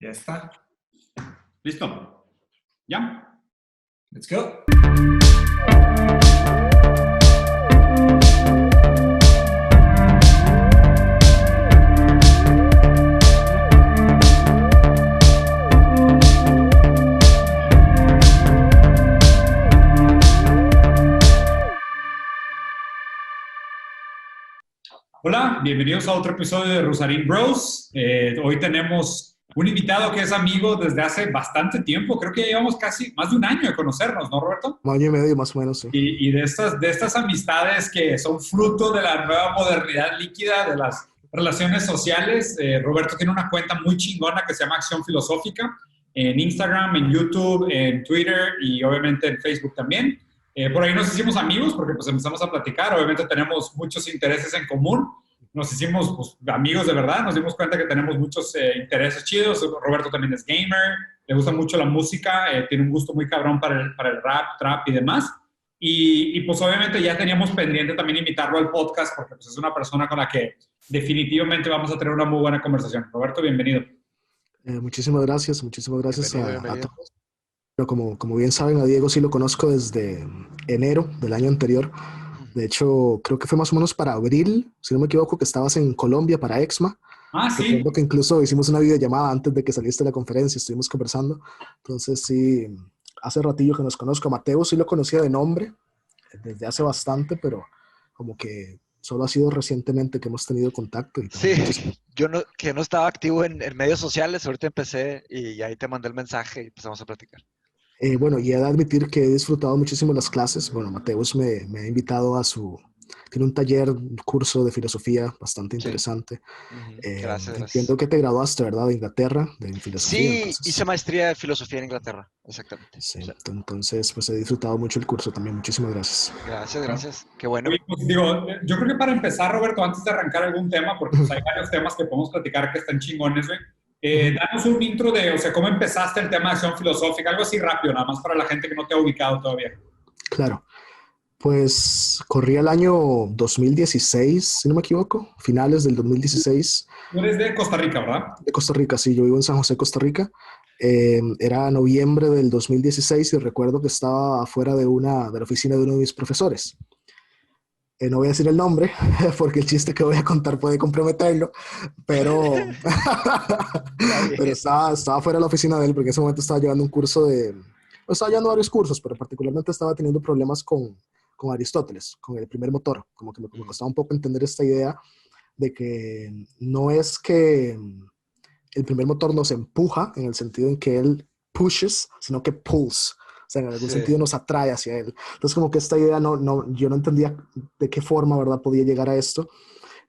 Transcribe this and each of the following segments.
Ya está. ¿Listo? ¿Ya? Let's go. Hola, bienvenidos a otro episodio de Rosarín Bros. Hoy tenemos un invitado que es amigo desde hace bastante tiempo. Creo que ya llevamos casi más de un año de conocernos, ¿no, Roberto? Un año y medio más o menos, sí. Y de estas amistades que son fruto de la nueva modernidad líquida de las relaciones sociales. Roberto tiene una cuenta muy chingona que se llama Acción Filosófica en Instagram, en YouTube, en Twitter y obviamente en Facebook también. Por ahí nos hicimos amigos porque pues empezamos a platicar. Obviamente tenemos muchos intereses en común. Nos hicimos pues, amigos de verdad. Nos dimos cuenta que tenemos muchos intereses chidos. Roberto también es gamer, le gusta mucho la música, tiene un gusto muy cabrón para el rap, trap y demás. Y pues obviamente ya teníamos pendiente también invitarlo al podcast porque pues, es una persona con la que definitivamente vamos a tener una muy buena conversación. Roberto, bienvenido. Muchísimas gracias Bienvenido. a todos. Pero como bien saben, a Diego sí lo conozco desde enero del año anterior. De hecho, creo que fue más o menos para abril, si no me equivoco, que estabas en Colombia para EXMA. Ah, sí. Recuerdo que incluso hicimos una videollamada antes de que saliste de la conferencia, estuvimos conversando. Entonces sí, hace ratillo que nos conozco. A Mateo sí lo conocía de nombre desde hace bastante, pero como que solo ha sido recientemente que hemos tenido contacto. Y Sí, muchas- que no estaba activo en medios sociales, ahorita empecé y ahí te mandé el mensaje y empezamos a platicar. Bueno, y he de admitir que he disfrutado muchísimo las clases. Bueno, Mateus me ha invitado a su... Tiene un taller, un curso de filosofía bastante Sí. interesante. Gracias. Entiendo que te graduaste, ¿verdad? De Inglaterra, de filosofía. Sí, Entonces, hice maestría de filosofía en Inglaterra, exactamente. sí, Sí. entonces, pues he disfrutado mucho el curso también. Muchísimas gracias. Gracias. Qué bueno. Oye, pues digo, yo creo que para empezar, Roberto, antes de arrancar algún tema, porque pues, hay varios temas que podemos platicar que están chingones, güey. Danos un intro de, o sea, cómo empezaste el tema de acción filosófica, algo así rápido, nada más para la gente que no te ha ubicado todavía. Claro. Pues corría el año 2016, si no me equivoco, finales del 2016. Tú eres de Costa Rica, ¿verdad? De Costa Rica, sí, yo vivo en San José, Costa Rica. Era noviembre del 2016 y recuerdo que estaba afuera de la oficina de uno de mis profesores. No voy a decir el nombre porque el chiste que voy a contar puede comprometerlo, pero, pero estaba fuera de la oficina de él porque en ese momento estaba llevando un curso estaba llevando varios cursos, pero particularmente estaba teniendo problemas con Aristóteles, con el primer motor, como que me costaba un poco entender esta idea de que no es que el primer motor nos empuja en el sentido en que él pushes, sino que pulls. O sea, en algún sentido nos atrae hacia él. Entonces, como que esta idea yo no entendía de qué forma, ¿verdad?, podía llegar a esto.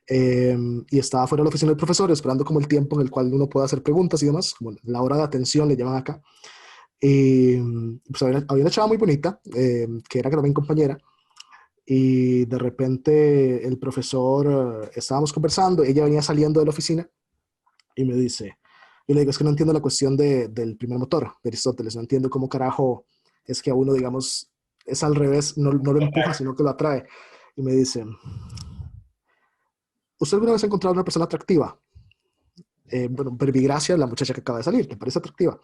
Y estaba fuera de la oficina del profesor, esperando como el tiempo en el cual uno pueda hacer preguntas y demás, como la hora de atención le llaman acá. Y pues había una chava muy bonita, que era también compañera, y de repente el profesor, estábamos conversando, ella venía saliendo de la oficina y me dice, yo le digo, es que no entiendo la cuestión del primer motor de Aristóteles, no entiendo cómo carajo es que a uno, digamos, es al revés, no lo empuja, sino que lo atrae. Y me dice, ¿usted alguna vez ha encontrado una persona atractiva? Bueno, Verbigracia, la muchacha que acaba de salir, ¿le parece atractiva?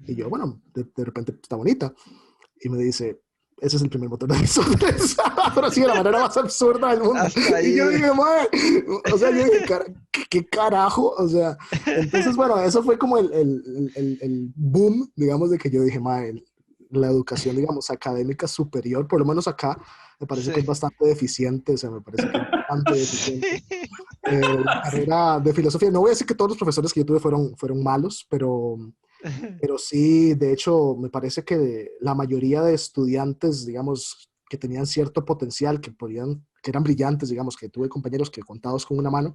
Y yo, bueno, de repente está bonita. Y me dice, ese es el primer motor de Aristóteles. Pero sí, de la manera más absurda del mundo. Y yo dije, madre, o sea, yo dije, ¿qué carajo? O sea, entonces, bueno, eso fue como el boom, digamos, de que yo dije, madre, la educación, digamos, académica superior, por lo menos acá, me parece que es bastante deficiente, o sea, me parece que es bastante deficiente. La carrera de filosofía, no voy a decir que todos los profesores que yo tuve fueron malos, pero sí, de hecho, me parece que la mayoría de estudiantes, digamos, que tenían cierto potencial, que eran brillantes, digamos, que tuve compañeros que contados con una mano,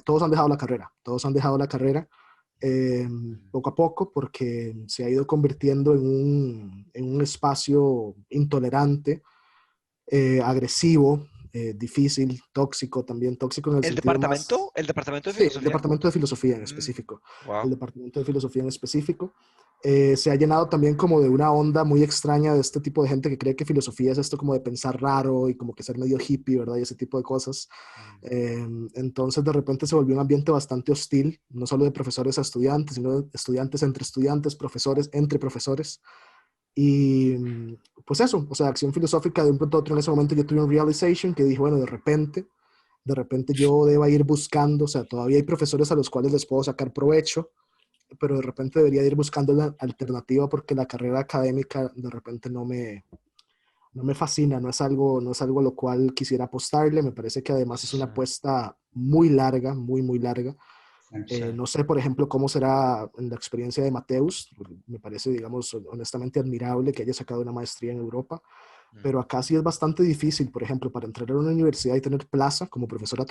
todos han dejado la carrera poco a poco porque se ha ido convirtiendo en un espacio intolerante, agresivo, difícil, tóxico también, tóxico en el ¿El sentido más... departamento? ¿El departamento de Sí, el filosofía? departamento de filosofía en específico. El Wow. departamento de filosofía en específico. Se ha llenado también como de una onda muy extraña de este tipo de gente que cree que filosofía es esto como de pensar raro y como que ser medio hippie, ¿verdad? Y ese tipo de cosas. Entonces de repente se volvió un ambiente bastante hostil, no solo de profesores a estudiantes, sino de estudiantes entre estudiantes, profesores entre profesores. Y pues eso, o sea, acción filosófica de un pronto a otro en ese momento yo tuve un realization que dije, bueno, de repente yo deba ir buscando, o sea, todavía hay profesores a los cuales les puedo sacar provecho, pero de repente debería ir buscando la alternativa porque la carrera académica de repente no me fascina, no es algo a lo cual quisiera apostarle, me parece que además es una Sí, apuesta muy larga, muy, muy larga. sí. No sé, por ejemplo, cómo será en la experiencia de Mateus, me parece, digamos, honestamente admirable que haya sacado una maestría en Europa, pero acá sí es bastante difícil, por ejemplo, para entrar a una universidad y tener plaza como profesor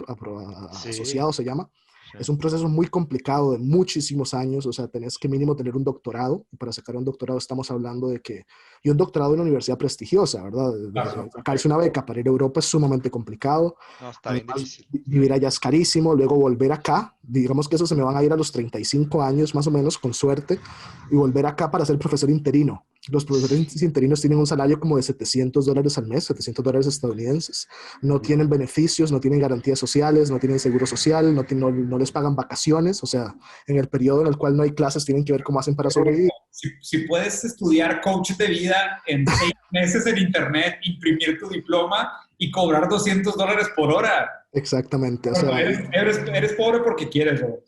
Sí, asociado se llama, sí. es un proceso muy complicado de muchísimos años, o sea, tenés que mínimo tener un doctorado, y para sacar un doctorado estamos hablando de que, y un doctorado en una universidad prestigiosa, ¿verdad? Claro. Sacarse una beca para ir a Europa es sumamente complicado, No, está bien además difícil. vivir allá es carísimo, luego volver acá, digamos que eso se me van a ir a los 35 años más o menos, con suerte, y volver acá para ser profesor interino. Los profesores interinos tienen un salario como de $700 al mes, $700 estadounidenses. No tienen beneficios, no tienen garantías sociales, no tienen seguro social, no les pagan vacaciones. O sea, en el periodo en el cual no hay clases tienen que ver cómo hacen para sobrevivir. Si puedes estudiar coach de vida en 6 meses en internet, imprimir tu diploma y cobrar $200 por hora. Exactamente. O Bueno, sea, eres pobre porque quieres, bro.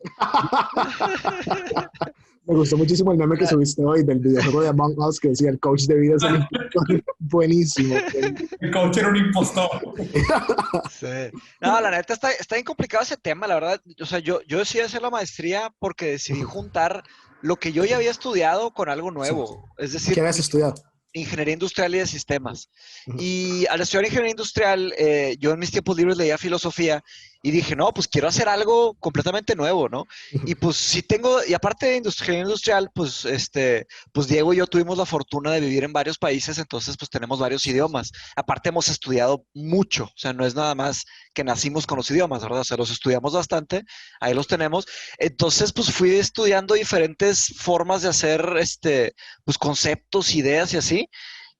me gustó muchísimo el meme que Una- subiste hoy del videojuego de Among Us que decía el coach de vida es el impostor. Buenísimo. El coach era un impostor. Sí. No, la neta está bien complicado ese tema, la verdad. O sea, yo decidí hacer la maestría porque decidí juntar lo que yo ya había estudiado con algo Sí. nuevo. Es ¿Qué decir, habías estudiado? ingeniería industrial y de sistemas. Ujú. Y al estudiar ingeniería industrial, yo en mis tiempos libres leía filosofía y dije, no, pues quiero hacer algo completamente nuevo, ¿no? Ujú. Y pues sí tengo, y aparte de ingeniería industrial, pues, pues Diego y yo tuvimos la fortuna de vivir en varios países, entonces pues tenemos varios idiomas. Aparte hemos estudiado mucho, o sea, no es nada más que nacimos con los idiomas, ¿verdad? O sea, los estudiamos bastante, ahí los tenemos. Entonces, pues fui estudiando diferentes formas de hacer, pues conceptos, ideas y así.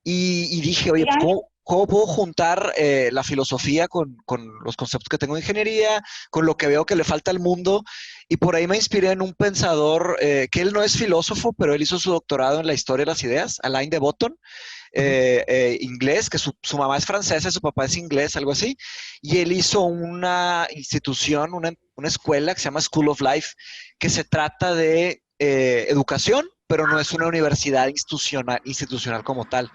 Y dije, oye, pues, ¿cómo puedo juntar la filosofía con los conceptos que tengo de ingeniería, con lo que veo que le falta al mundo? Y por ahí me inspiré en un pensador que él no es filósofo, pero él hizo su doctorado en la historia de las ideas, Alain de Botton, Ujú. inglés, que su mamá es francesa, su papá es inglés, algo así. Y él hizo una institución, una escuela que se llama School of Life, que se trata de educación, pero no es una universidad institucional como tal.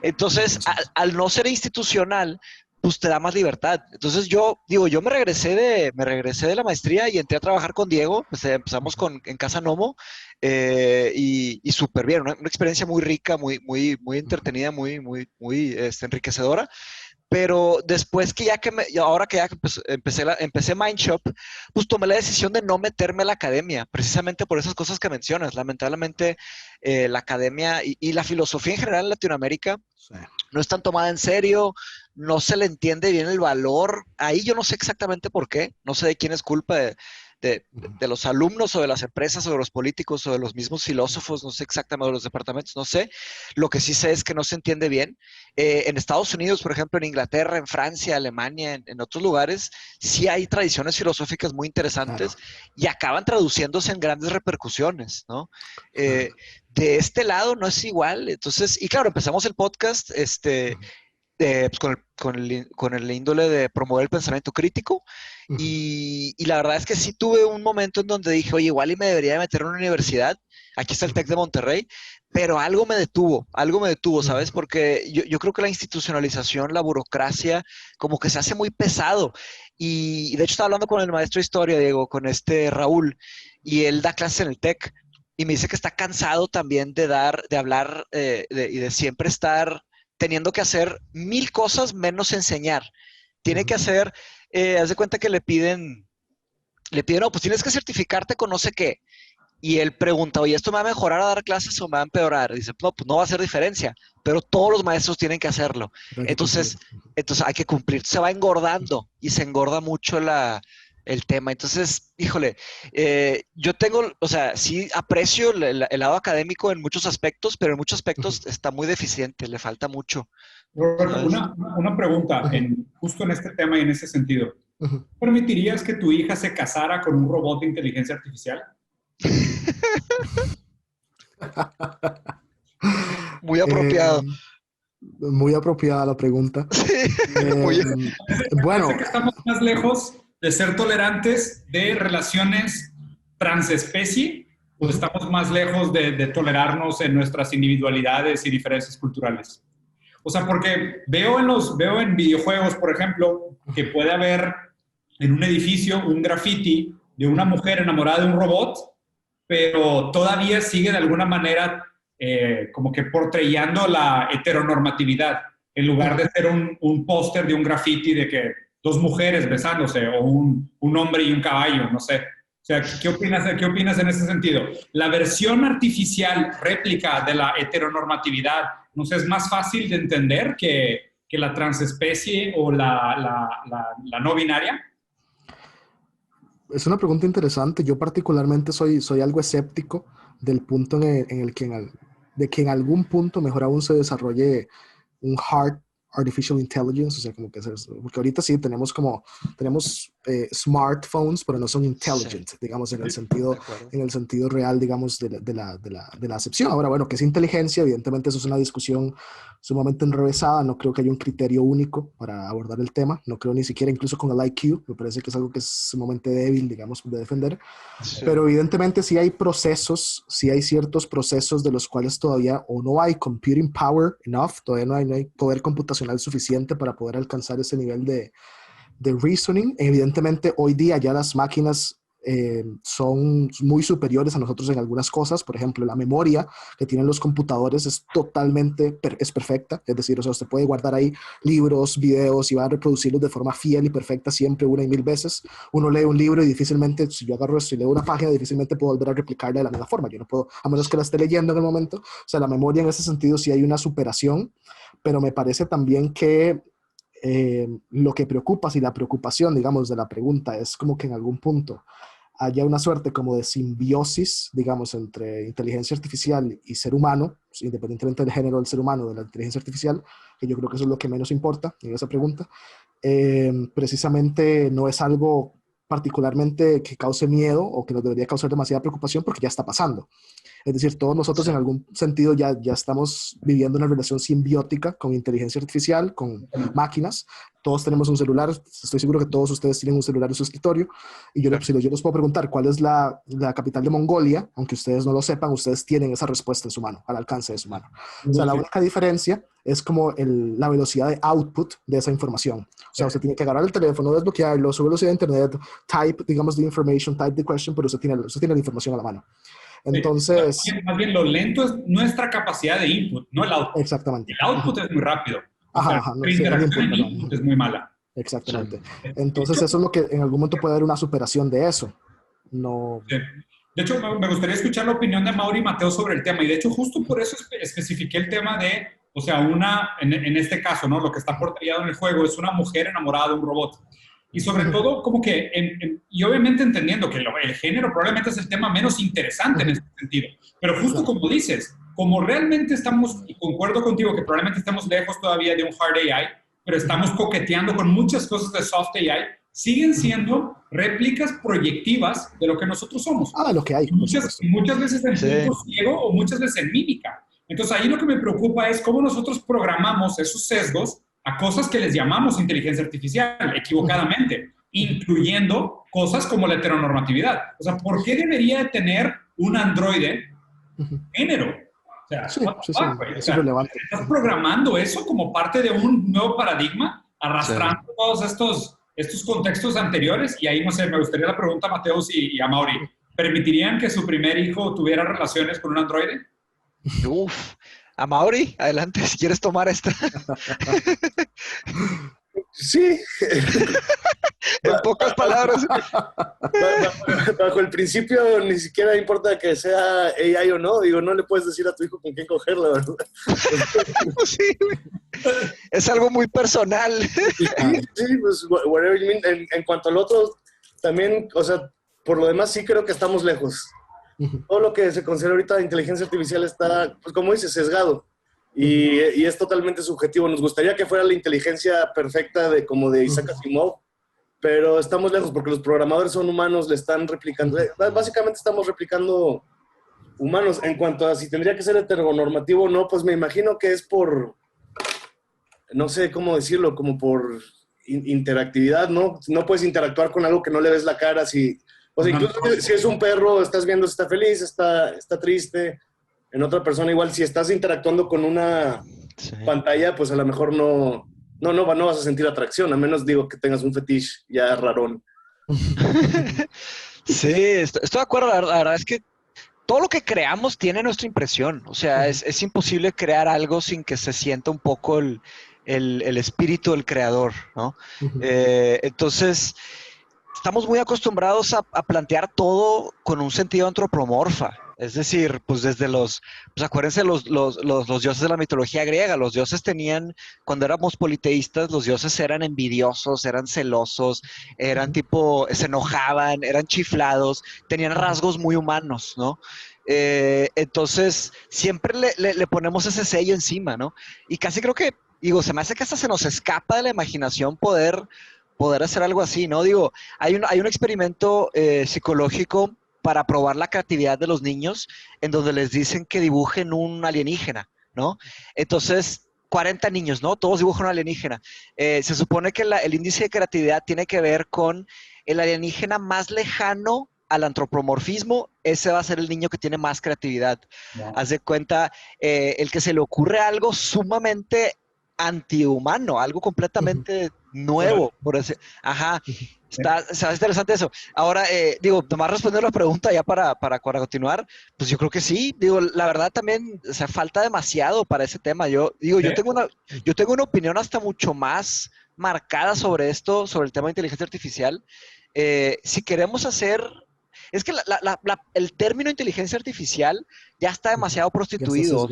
Entonces, Interesante. al no ser institucional, pues te da más libertad. Entonces yo digo, yo me regresé de la maestría y entré a trabajar con Diego, pues empezamos Ujú. en Casa Nomo y súper bien, una experiencia muy rica, muy Ujú. entretenida, muy enriquecedora. Pero después que ahora que ya que empecé Mindshop, pues tomé la decisión de no meterme a la academia, precisamente por esas cosas que mencionas. Lamentablemente, la academia y la filosofía en general en Latinoamérica Sí. no es tan tomada en serio, no se le entiende bien el valor. Ahí yo no sé exactamente por qué, no sé de quién es culpa Ujú. de los alumnos o de las empresas o de los políticos o de los mismos filósofos, no sé exactamente, de los departamentos, no sé. Lo que sí sé es que no se entiende bien. En Estados Unidos, por ejemplo, en Inglaterra, en Francia, Alemania, en otros lugares, sí hay tradiciones filosóficas muy Claro, interesantes y acaban traduciéndose en grandes repercusiones, ¿no? claro. De este lado no es igual. Entonces, y claro, empezamos el podcast Ujú. pues con el índole de promover el pensamiento crítico. Ujú. Y la verdad es que sí tuve un momento en donde dije, oye, igual y me debería de meter en una universidad. Aquí está el Ujú. TEC de Monterrey, pero algo me detuvo, ¿sabes? Ujú. Porque yo creo que la institucionalización, la burocracia, como que se hace muy pesado. Y de hecho estaba hablando con el maestro de historia, Diego, con este Raúl, y él da clases en el TEC. Y me dice que está cansado también de hablar y de siempre estar teniendo que hacer mil cosas menos enseñar. Tiene Ujú. que hacer, haz de cuenta que no, pues tienes que certificarte con no sé qué. Y él pregunta, oye, ¿esto me va a mejorar a dar clases o me va a empeorar? Dice, no, pues no va a hacer diferencia, pero todos los maestros tienen que hacerlo. Pero hay que cumplir. Entonces, entonces hay que cumplir. Se va engordando y se engorda mucho el tema. Entonces, híjole, yo tengo, o sea, sí aprecio el lado académico en muchos aspectos, pero en muchos aspectos está muy deficiente, le falta mucho, Roberto, ¿sabes? una pregunta Ujú, justo en este tema y en ese sentido. ujú. ¿Permitirías que tu hija se casara con un robot de inteligencia artificial? Muy apropiado. Eh, Muy apropiada la pregunta. Sí, Eh, muy, Me parece bueno, que estamos más lejos de ser tolerantes de relaciones transespecie o ujú, estamos más lejos de tolerarnos en nuestras individualidades y diferencias culturales. O sea, porque veo en videojuegos, por ejemplo, que puede haber en un edificio un graffiti de una mujer enamorada de un robot, pero todavía sigue de alguna manera como que portrayando la heteronormatividad, en lugar ujú. de ser un póster de un graffiti de que dos mujeres besándose o un hombre y un caballo, no sé. O sea, qué opinas en ese sentido? La versión artificial, réplica de la heteronormatividad, ¿no sé, es más fácil de entender que la transespecie o la no binaria? Es una pregunta interesante. Yo particularmente soy algo escéptico del punto en el que de que en algún punto, mejor aún, se desarrolle un hard artificial intelligence, o sea, como que porque ahorita sí tenemos smartphones, pero no son sí, intelligent, digamos, de acuerdo. en el sentido real, digamos, de la acepción. Ahora, bueno, ¿qué es inteligencia? Evidentemente eso es una discusión sumamente enrevesada, no creo que haya un criterio único para abordar el tema, no creo ni siquiera incluso con el IQ, me parece que es algo que es sumamente débil, digamos, de defender. Sí, Pero evidentemente sí hay ciertos procesos de los cuales todavía o no hay computing power enough, todavía no hay poder computacional suficiente para poder alcanzar ese nivel de reasoning. Evidentemente, hoy día ya las máquinas son muy superiores a nosotros en algunas cosas. Por ejemplo, la memoria que tienen los computadores es es perfecta. Es decir, o sea, usted puede guardar ahí libros, videos y va a reproducirlos de forma fiel y perfecta siempre, una y mil veces. Uno lee un libro y difícilmente, si yo agarro esto y leo una página, difícilmente puedo volver a replicarla de la misma forma. Yo no puedo, a menos que la esté leyendo en el momento. O sea, la memoria en ese sentido sí hay una superación, pero me parece también que lo que preocupa, si la preocupación, digamos, de la pregunta es como que en algún punto haya una suerte como de simbiosis, digamos, entre inteligencia artificial y ser humano, independientemente del género del ser humano, de la inteligencia artificial, que yo creo que eso es lo que menos importa en esa pregunta, precisamente no es algo particularmente que cause miedo o que nos debería causar demasiada preocupación porque ya está pasando. Es decir, todos nosotros sí. en algún sentido ya estamos viviendo una relación simbiótica con inteligencia artificial, con máquinas. Todos tenemos un celular. Estoy seguro que todos ustedes tienen un celular en su escritorio. Y Sí. si yo les puedo preguntar cuál es la capital de Mongolia, aunque ustedes no lo sepan, ustedes tienen esa respuesta en su mano, al alcance de su mano. O sea, la única diferencia es como la velocidad de output de esa información. O sea, usted tiene que agarrar el teléfono, desbloquearlo, su velocidad de internet, type, digamos, the information, type the question, pero usted tiene la información a la mano. Sí. Entonces, Más bien lo lento es nuestra capacidad de input, no el output. exactamente. El output es muy rápido. Ajá, Nuestra ajá, no, sí, el interacción input, en perdón. input es muy mala. Sí. Exactamente. De Entonces, hecho, eso es lo que en algún momento puede haber una superación de eso. No. sí. De hecho, me gustaría escuchar la opinión de Mauri y Mateo sobre el tema. Y de hecho, justo por eso especifiqué el tema de, o sea, en este caso, ¿no? Lo que está portrayado en el juego es una mujer enamorada de un robot. Y sobre todo, como que, y obviamente entendiendo que el género probablemente es el tema menos interesante en este sentido. Pero justo Claro. como dices, como realmente estamos, y concuerdo contigo que probablemente estamos lejos todavía de un hard AI, pero estamos coqueteando con muchas cosas de soft AI, siguen siendo réplicas proyectivas de lo que nosotros somos. Ah, lo que hay, Y por supuesto. muchas veces en Sí. punto ciego o muchas veces en mímica. Entonces ahí lo que me preocupa es cómo nosotros programamos esos sesgos a cosas que les llamamos inteligencia artificial, equivocadamente, incluyendo cosas como la heteronormatividad. O sea, ¿por qué debería tener un androide género? O sea, Sí, what the sí, sí, fuck, güey? O es sea, irrelevante. estás programando eso como parte de un nuevo paradigma, Sí. arrastrando todos estos contextos anteriores. Y ahí, no sé, me gustaría la pregunta a Mateus y a Mauri. ¿Permitirían que su primer hijo tuviera relaciones con un androide? Uf. A Mauri, adelante, si quieres tomar esta. Sí, En pocas palabras. bajo el principio ni siquiera importa que sea AI o no, digo, no le puedes decir a tu hijo con quién coger, la verdad. Sí, güey. Es algo muy personal. Sí, pues whatever you mean. En cuanto al otro, también, o sea, por lo demás sí creo que estamos lejos. Todo lo que se considera ahorita de inteligencia artificial está, pues como dices, sesgado. Y es totalmente subjetivo. Nos gustaría que fuera la inteligencia perfecta como de Isaac Asimov, pero estamos lejos porque los programadores son humanos, le están replicando. Básicamente estamos replicando humanos. En cuanto a si tendría que ser heteronormativo o no, pues me imagino que es por, no sé cómo decirlo, como por interactividad, ¿no? No puedes interactuar con algo que no le ves la cara. O sea, incluso si es un perro, estás viendo si está feliz, está triste. En otra persona igual, si estás interactuando con una pantalla, pues a lo mejor no vas a sentir atracción, a menos digo que tengas un fetiche ya rarón. Sí, estoy de acuerdo. La verdad es que todo lo que creamos tiene nuestra impresión. O sea, es imposible crear algo sin que se sienta un poco el espíritu del creador, ¿no? Entonces, estamos muy acostumbrados a plantear todo con un sentido antropomorfa. Es decir, pues desde pues acuérdense los dioses de la mitología griega. Los dioses tenían, cuando éramos politeístas, los dioses eran envidiosos, eran celosos, eran se enojaban, eran chiflados, tenían rasgos muy humanos, ¿no? Entonces, siempre le ponemos ese sello encima, ¿no? Y casi creo que, se me hace que hasta se nos escapa de la imaginación poder hacer algo así, ¿no? Hay un experimento psicológico para probar la creatividad de los niños, en donde les dicen que dibujen un alienígena, ¿no? Entonces, 40 niños, ¿no? Todos dibujan un alienígena. Se supone que el índice de creatividad tiene que ver con el alienígena más lejano al antropomorfismo. Ese va a ser el niño que tiene más creatividad. Wow. Haz de cuenta, el que se le ocurre algo sumamente antihumano, algo completamente nuevo, por así. Ajá. Está interesante eso. Ahora, nomás responder la pregunta ya para continuar, pues yo creo que sí. La verdad también, o sea, falta demasiado para ese tema. Yo tengo una opinión hasta mucho más marcada sobre esto, sobre el tema de inteligencia artificial. Si queremos hacer... Es que el término inteligencia artificial ya está demasiado prostituido.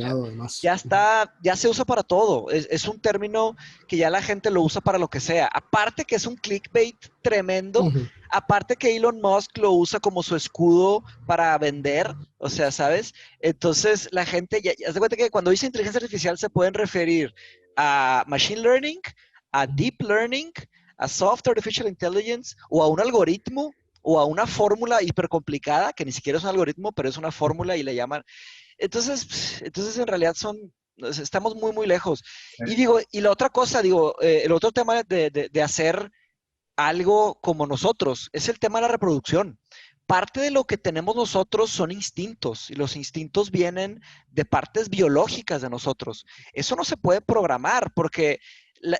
Ya se usa para todo. Es un término que ya la gente lo usa para lo que sea. Aparte que es un clickbait tremendo. Aparte que Elon Musk lo usa como su escudo para vender. O sea, ¿sabes? Entonces la gente ya haz de cuenta que cuando dice inteligencia artificial se pueden referir a machine learning, a deep learning, a soft artificial intelligence o a un algoritmo o a una fórmula hipercomplicada, que ni siquiera es un algoritmo, pero es una fórmula y le llaman. Entonces en realidad estamos muy, muy lejos. Y la otra cosa, el otro tema de hacer algo como nosotros, es el tema de la reproducción. Parte de lo que tenemos nosotros son instintos, y los instintos vienen de partes biológicas de nosotros. Eso no se puede programar, porque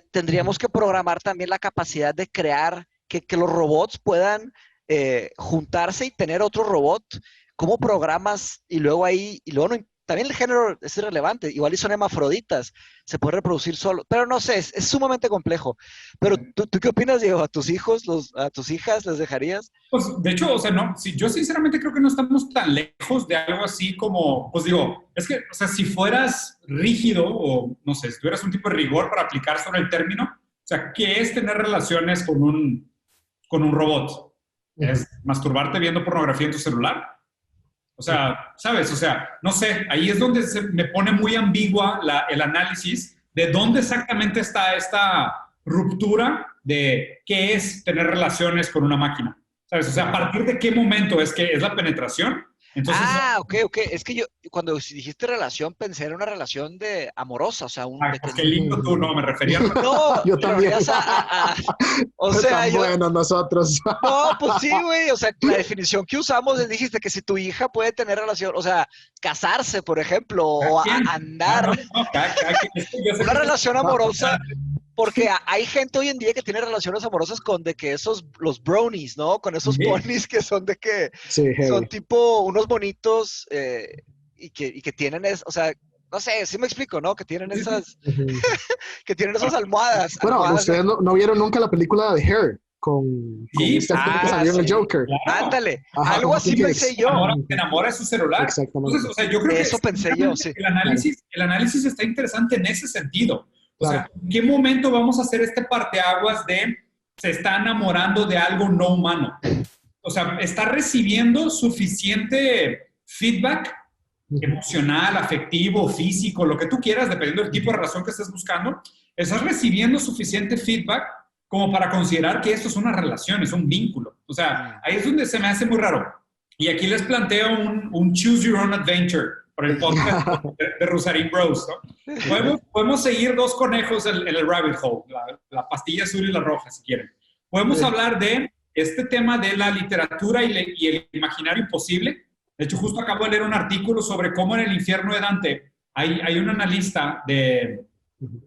tendríamos que programar también la capacidad de crear que los robots puedan juntarse y tener otro robot. ¿Cómo programas? Y luego también el género es irrelevante, igual y son hermafroditas, se puede reproducir solo, pero no sé, es sumamente complejo. Pero ¿tú qué opinas, Diego? ¿A tus hijos, a tus hijas les dejarías? Pues de hecho, o sea, no, yo sinceramente creo que no estamos tan lejos de algo así como, pues digo, es que, o sea, si fueras rígido o, no sé, si tuvieras un tipo de rigor para aplicar sobre el término, o sea, ¿qué es tener relaciones con un robot? ¿Es masturbarte viendo pornografía en tu celular? O sea, ¿sabes? O sea, no sé, ahí es donde se me pone muy ambigua el análisis de dónde exactamente está esta ruptura de qué es tener relaciones con una máquina. ¿Sabes? O sea, ¿a partir de qué momento es la penetración? Entonces, ok. Es que yo, cuando dijiste relación, pensé en una relación amorosa, o sea, pues qué lindo tú, no, me refería. No, yo también. O sea, bueno, nosotros. No, pues sí, güey, o sea, la definición que usamos dijiste que si tu hija puede tener relación, o sea, casarse, por ejemplo, o andar. Una relación amorosa. Porque hay gente hoy en día que tiene relaciones amorosas con los bronies, ¿no? Con esos ponies que son son tipo unos bonitos y que tienen o sea, no sé, sí me explico, ¿no? Que tienen esas que tienen esas almohadas. Bueno, ustedes no vieron nunca la película de Her con este actor que salió en el Joker. Claro. Ándale, algo así pensé yo. Se enamora de su celular. Exactamente. Entonces, o sea, yo creo eso pensé yo, sí. El análisis está interesante en ese sentido. O sea, ¿en qué momento vamos a hacer este parteaguas de se está enamorando de algo no humano. O sea, está recibiendo suficiente feedback emocional, afectivo, físico, lo que tú quieras, dependiendo del tipo de relación que estés buscando. Estás recibiendo suficiente feedback como para considerar que esto es una relación, es un vínculo. O sea, ahí es donde se me hace muy raro. Y aquí les planteo un Choose Your Own Adventure por el podcast de Rusarín Bros, ¿no? Podemos seguir dos conejos en el rabbit hole, la pastilla azul y la roja, si quieren. Podemos hablar de este tema de la literatura y el imaginario imposible. De hecho, justo acabo de leer un artículo sobre cómo en el infierno de Dante hay un analista que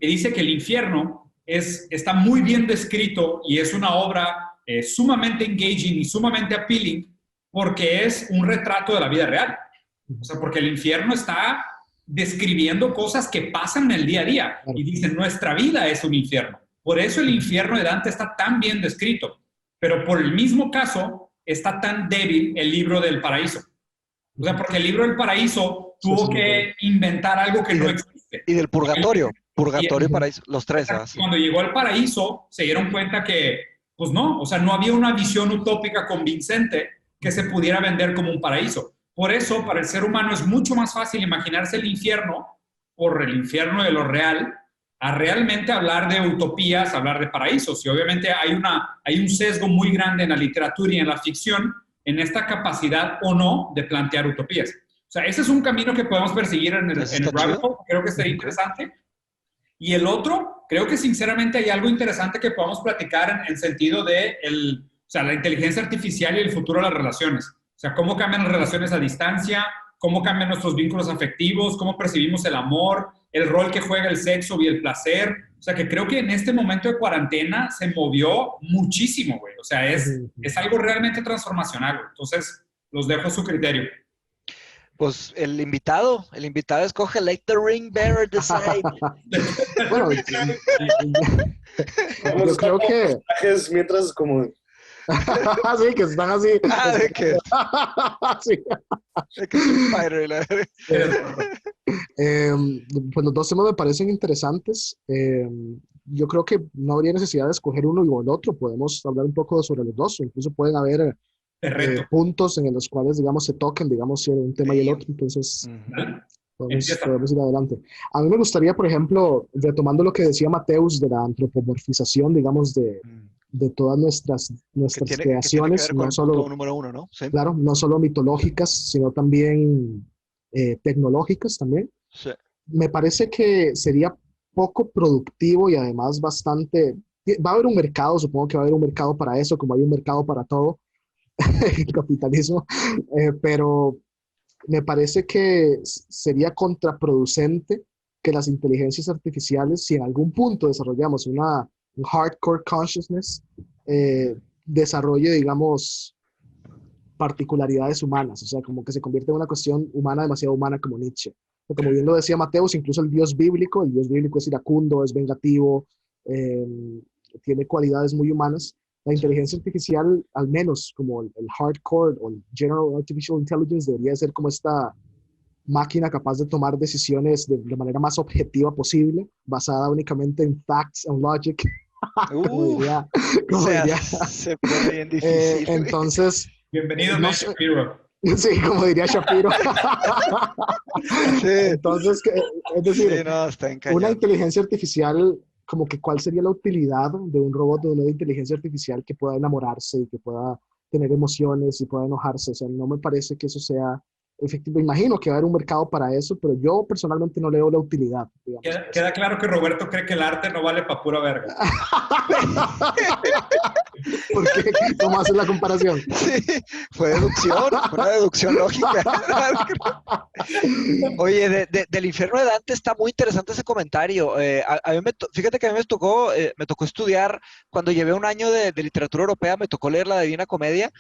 dice que el infierno está muy bien descrito y es una obra sumamente engaging y sumamente appealing porque es un retrato de la vida real. O sea, porque el infierno está describiendo cosas que pasan en el día a día. Y dicen, nuestra vida es un infierno. Por eso el infierno de Dante está tan bien descrito. Pero por el mismo caso, está tan débil el libro del paraíso. O sea, porque el libro del paraíso tuvo que inventar algo que no existe. Y del purgatorio. Purgatorio y paraíso, los tres. Cuando llegó al paraíso, se dieron cuenta que, pues no, o sea, no había una visión utópica convincente que se pudiera vender como un paraíso. Por eso, para el ser humano es mucho más fácil imaginarse el infierno, por el infierno de lo real, a realmente hablar de utopías, hablar de paraísos. Y obviamente hay un sesgo muy grande en la literatura y en la ficción en esta capacidad o no de plantear utopías. O sea, ese es un camino que podemos perseguir en el rabbit hole. Creo que sería interesante. Y el otro, creo que sinceramente hay algo interesante que podemos platicar en sentido de la inteligencia artificial y el futuro de las relaciones. O sea, cómo cambian las relaciones a distancia, cómo cambian nuestros vínculos afectivos, cómo percibimos el amor, el rol que juega el sexo y el placer. O sea, que creo que en este momento de cuarentena se movió muchísimo, güey. O sea, es algo realmente transformacional, güey. Entonces, los dejo a su criterio. Pues el invitado escoge Let the Ring Bearer Decide. Bueno, yo creo que... Mientras como... sí, que están así. ¿De qué? Sí. ¿De qué es un Spider? Pues los dos temas me parecen interesantes. Yo creo que no habría necesidad de escoger uno y el otro. Podemos hablar un poco sobre los dos. Incluso pueden haber puntos en los cuales, digamos, se toquen, digamos, si un tema y el otro. Entonces, podemos ir adelante. A mí me gustaría, por ejemplo, retomando lo que decía Mateus de la antropomorfización, digamos, de todas nuestras creaciones, no solo, número uno, ¿no? Sí. Claro, no solo mitológicas, sino también tecnológicas también. Sí. Me parece que sería poco productivo y además bastante... Va a haber un mercado, supongo que va a haber un mercado para eso, como hay un mercado para todo, el capitalismo, pero me parece que sería contraproducente que las inteligencias artificiales, si en algún punto desarrollamos un hardcore consciousness, desarrolle, digamos, particularidades humanas, o sea, como que se convierte en una cuestión humana, demasiado humana como Nietzsche. Como bien lo decía Mateus, incluso el dios bíblico es iracundo, es vengativo, tiene cualidades muy humanas. La inteligencia artificial, al menos como el hardcore o el general artificial intelligence, debería ser como esta máquina capaz de tomar decisiones de la manera más objetiva posible, basada únicamente en facts and logic. Se pone bien difícil. Entonces, bienvenido, Shapiro. Sí, como diría Shapiro. Sí. Entonces, es decir, sí, no, está una inteligencia artificial, como que cuál sería la utilidad de un robot, de una inteligencia artificial que pueda enamorarse y que pueda tener emociones y pueda enojarse. O sea, no me parece que eso sea efectivo. Imagino que va a haber un mercado para eso, pero yo personalmente no le veo la utilidad. Queda claro que Roberto cree que el arte no vale para pura verga. ¿Por qué? ¿Cómo haces la comparación? Sí, fue una deducción lógica. Oye, del infierno de Dante está muy interesante ese comentario. Fíjate que a mí me tocó estudiar, cuando llevé un año de literatura europea, me tocó leer la Divina Comedia.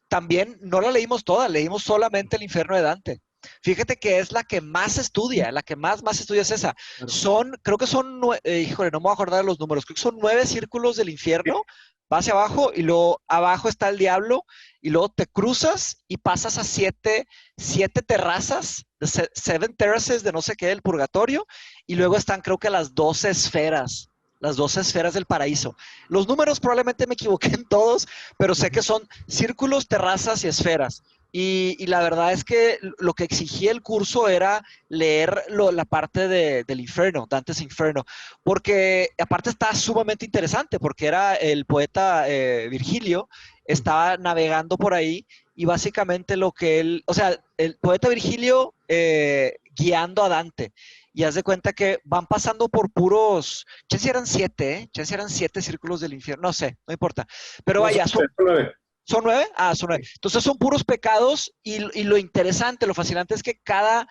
También no la leímos toda, leímos solamente el infierno de Dante. Fíjate que es la que más estudia, la que más estudia es esa. Claro. Creo que son, híjole, no me voy a acordar de los números, creo que son 9 círculos del infierno, va hacia abajo y luego abajo está el diablo y luego te cruzas y pasas a 7 terrazas, 7 terraces de no sé qué del purgatorio y luego están creo que las 12 esferas las 12 esferas del paraíso. Los números probablemente me equivoqué en todos, pero sé que son círculos, terrazas y esferas. Y la verdad es que lo que exigía el curso era leer la parte del infierno, Dante's Inferno, porque aparte está sumamente interesante, porque era el poeta Virgilio, estaba navegando por ahí y básicamente lo que él, o sea, el poeta Virgilio guiando a Dante. Y haz de cuenta que van pasando por puros, chance eran 7, chance eran 7 círculos del infierno, no sé, no importa. Pero No, vaya, son 9. ¿son 9? Ah, son 9. Entonces son puros pecados y lo interesante, lo fascinante es que cada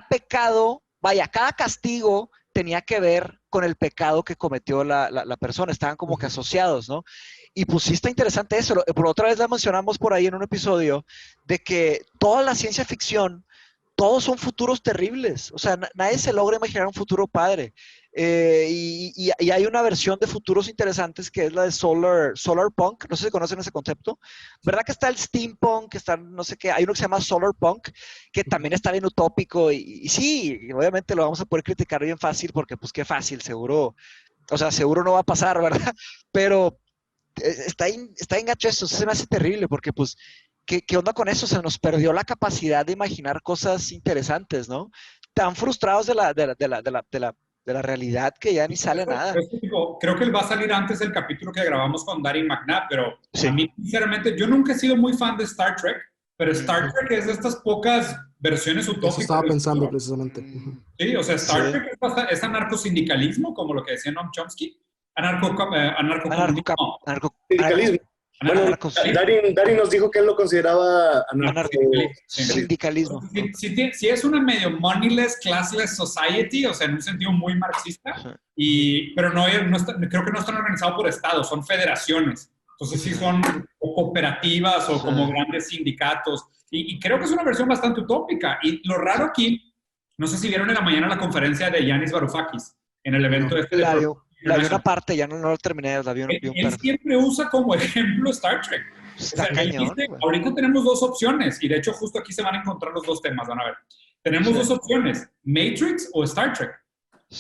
pecado, vaya, cada castigo tenía que ver con el pecado que cometió la persona, estaban como que asociados, ¿no? Y pues sí está interesante eso. Por otra vez la mencionamos por ahí en un episodio de que toda la ciencia ficción, todos son futuros terribles. O sea, nadie se logra imaginar un futuro padre. Y hay una versión de futuros interesantes que es la de Solar Punk. No sé si conocen ese concepto. ¿Verdad que está el steampunk, que está no sé qué? Hay uno que se llama Solar Punk, que también está bien utópico. Y sí, obviamente lo vamos a poder criticar bien fácil porque pues qué fácil, seguro. O sea, seguro no va a pasar, ¿verdad? Pero está en gacho eso. Eso se me hace terrible porque pues ¿qué onda con eso? Se nos perdió la capacidad de imaginar cosas interesantes, ¿no? Tan frustrados de la realidad que ya ni sale nada. Creo que él va a salir antes del capítulo que grabamos con Darin McNabb, pero Sí. a mí, sinceramente, yo nunca he sido muy fan de Star Trek, pero Star Trek es de estas pocas versiones utópicas. Eso estaba pensando precisamente. Sí, o sea, Star Trek es anarcosindicalismo, como lo que decía Noam Chomsky. Anarcocomunismo. Sindicalismo. Bueno, Darin nos dijo que él lo consideraba sindicalismo. Sí, es una medio moneyless, classless society, o sea, en un sentido muy marxista, pero creo que no están organizados por estados, son federaciones. Entonces sí son cooperativas o como grandes sindicatos. Y creo que es una versión bastante utópica. Y lo raro aquí, no sé si vieron en la mañana la conferencia de Yanis Varoufakis en el evento La vi una parte, ya no lo terminé, la vi un Él siempre usa como ejemplo Star Trek. Está cañón, dice, ahorita tenemos dos opciones, y de hecho justo aquí se van a encontrar los dos temas, van a ver. Tenemos dos opciones, Matrix o Star Trek.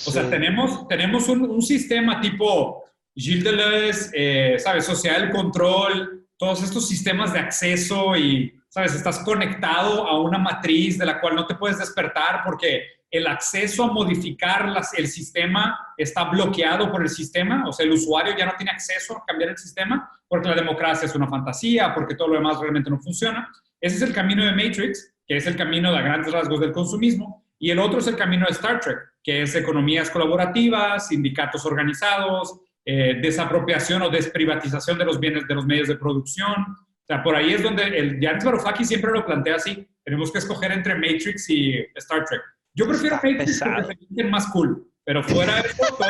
O sea, tenemos un sistema tipo Gilles Deleuze, ¿sabes? Sociedad del control, todos estos sistemas de acceso y, ¿sabes? Estás conectado a una matriz de la cual no te puedes despertar porque el acceso a modificar el sistema está bloqueado por el sistema, o sea, el usuario ya no tiene acceso a cambiar el sistema porque la democracia es una fantasía, porque todo lo demás realmente no funciona. Ese es el camino de Matrix, que es el camino de a grandes rasgos del consumismo, y el otro es el camino de Star Trek, que es economías colaborativas, sindicatos organizados, desapropiación o desprivatización de los bienes de los medios de producción. O sea, por ahí es donde el Yanis Varoufakis siempre lo plantea así, tenemos que escoger entre Matrix y Star Trek. Yo prefiero Matrix porque se sienten más cool, pero fuera de eso, todo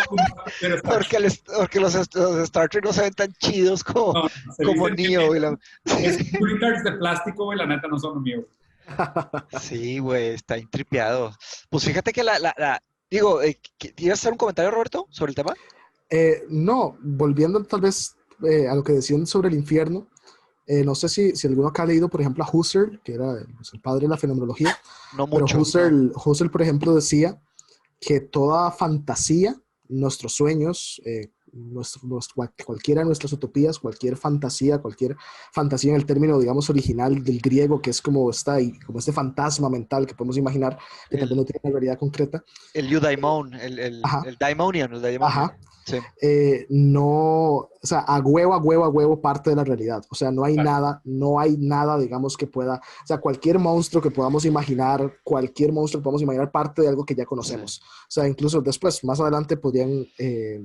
porque los Star Trek no se ven tan chidos como Neo. Es cards de plástico, güey, la neta no son lo mío. Sí, güey, está intripiado. Pues fíjate que digo, ¿quieres hacer un comentario, Roberto, sobre el tema? No, volviendo tal vez a lo que decían sobre el infierno. No sé si alguno acá ha leído, por ejemplo, a Husserl, que era el padre de la fenomenología. No mucho. Pero Husserl, por ejemplo, decía que toda fantasía, nuestros sueños, cualquiera de nuestras utopías, cualquier fantasía en el término, digamos, original del griego, que es como este fantasma mental que podemos imaginar, que tal vez no tiene una realidad concreta. El eudaimon, el daimonion. Ajá. Sí. No, o sea, a huevo parte de la realidad. O sea, no hay nada, digamos, que pueda, o sea, cualquier monstruo que podamos imaginar parte de algo que ya conocemos. Sí. O sea, incluso después, más adelante, podrían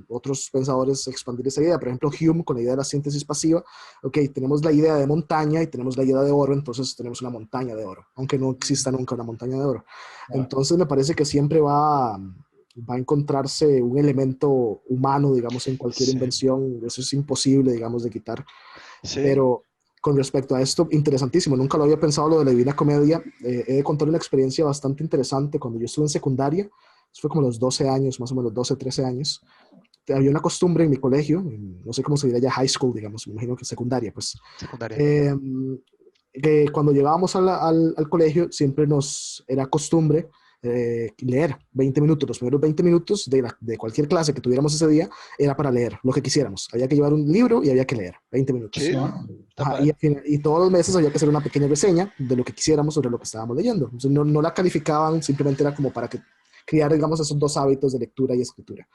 otros pensadores expandir esa idea. Por ejemplo, Hume con la idea de la síntesis pasiva. Ok, tenemos la idea de montaña y tenemos la idea de oro, entonces tenemos una montaña de oro, aunque no exista nunca una montaña de oro. Entonces me parece que siempre va a encontrarse un elemento humano, digamos, en cualquier invención. Eso es imposible, digamos, de quitar. Sí. Pero con respecto a esto, interesantísimo. Nunca lo había pensado lo de la Divina Comedia. He de contar una experiencia bastante interesante. Cuando yo estuve en secundaria, eso fue como los 12 años, más o menos 12, 13 años, había una costumbre en mi colegio, no sé cómo se diría ya high school, digamos, me imagino que secundaria, pues. Secundaria. Que cuando llegábamos al colegio, siempre era costumbre leer 20 minutos. Los primeros 20 minutos de cualquier clase que tuviéramos ese día era para leer lo que quisiéramos. Había que llevar un libro y había que leer 20 minutos. Sí, Ajá, y todos los meses había que hacer una pequeña reseña de lo que quisiéramos sobre lo que estábamos leyendo. Entonces, no la calificaban, simplemente era como para que criar, digamos, esos dos hábitos de lectura y escritura.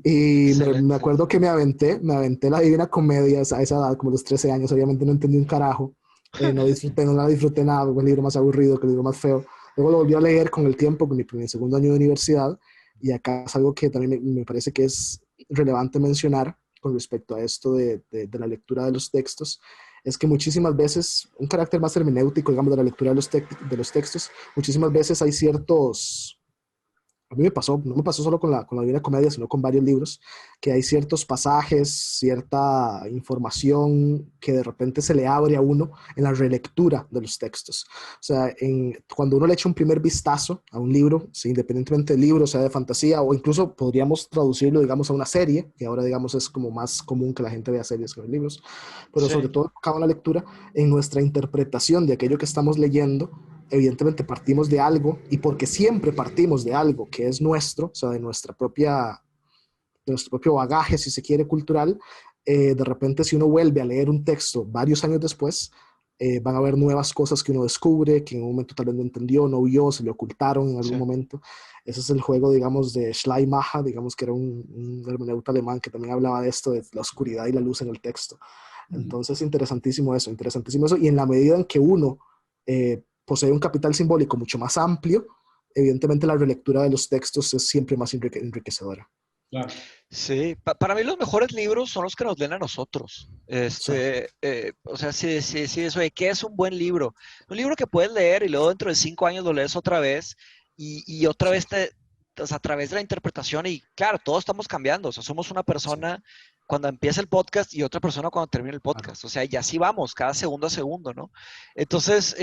Y me acuerdo que me aventé la Divina Comedia a esa edad, como los 13 años. Obviamente no entendí un carajo. No la disfruté nada, fue el libro más aburrido, que el libro más feo. Luego lo volví a leer con el tiempo, con mi segundo año de universidad, y acá es algo que también me parece que es relevante mencionar con respecto a esto de la lectura de los textos, es que muchísimas veces, un carácter más hermenéutico, digamos, de la lectura de los textos, muchísimas veces hay ciertos... A mí me pasó, no me pasó solo con la Divina Comedia, sino con varios libros, que hay ciertos pasajes, cierta información que de repente se le abre a uno en la relectura de los textos. O sea, cuando uno le echa un primer vistazo a un libro, ¿sí? Independientemente del libro, sea de fantasía, o incluso podríamos traducirlo, digamos, a una serie, que ahora, digamos, es como más común que la gente vea series que ver libros, pero Sí. sobre todo enfocado en la lectura, en nuestra interpretación de aquello que estamos leyendo, evidentemente partimos de algo, y porque siempre partimos de algo que es nuestro, o sea, de nuestro propio bagaje, si se quiere, cultural, de repente si uno vuelve a leer un texto varios años después, van a haber nuevas cosas que uno descubre, que en un momento tal vez no entendió, no vio, se le ocultaron en algún momento. Ese es el juego, digamos, de Schleiermacher, digamos que era un hermeneuta alemán que también hablaba de esto, de la oscuridad y la luz en el texto. Entonces, interesantísimo eso, y en la medida en que uno posee un capital simbólico mucho más amplio, evidentemente la relectura de los textos es siempre más enriquecedora. Claro. Sí, para mí los mejores libros son los que nos leen a nosotros. O sea, sí, eso de qué es un buen libro. Un libro que puedes leer y luego dentro de 5 años lo lees otra vez y otra vez o sea, a través de la interpretación y claro, todos estamos cambiando. O sea, somos una persona cuando empieza el podcast y otra persona cuando termina el podcast. O sea, y así vamos, cada segundo a segundo, ¿no? Entonces,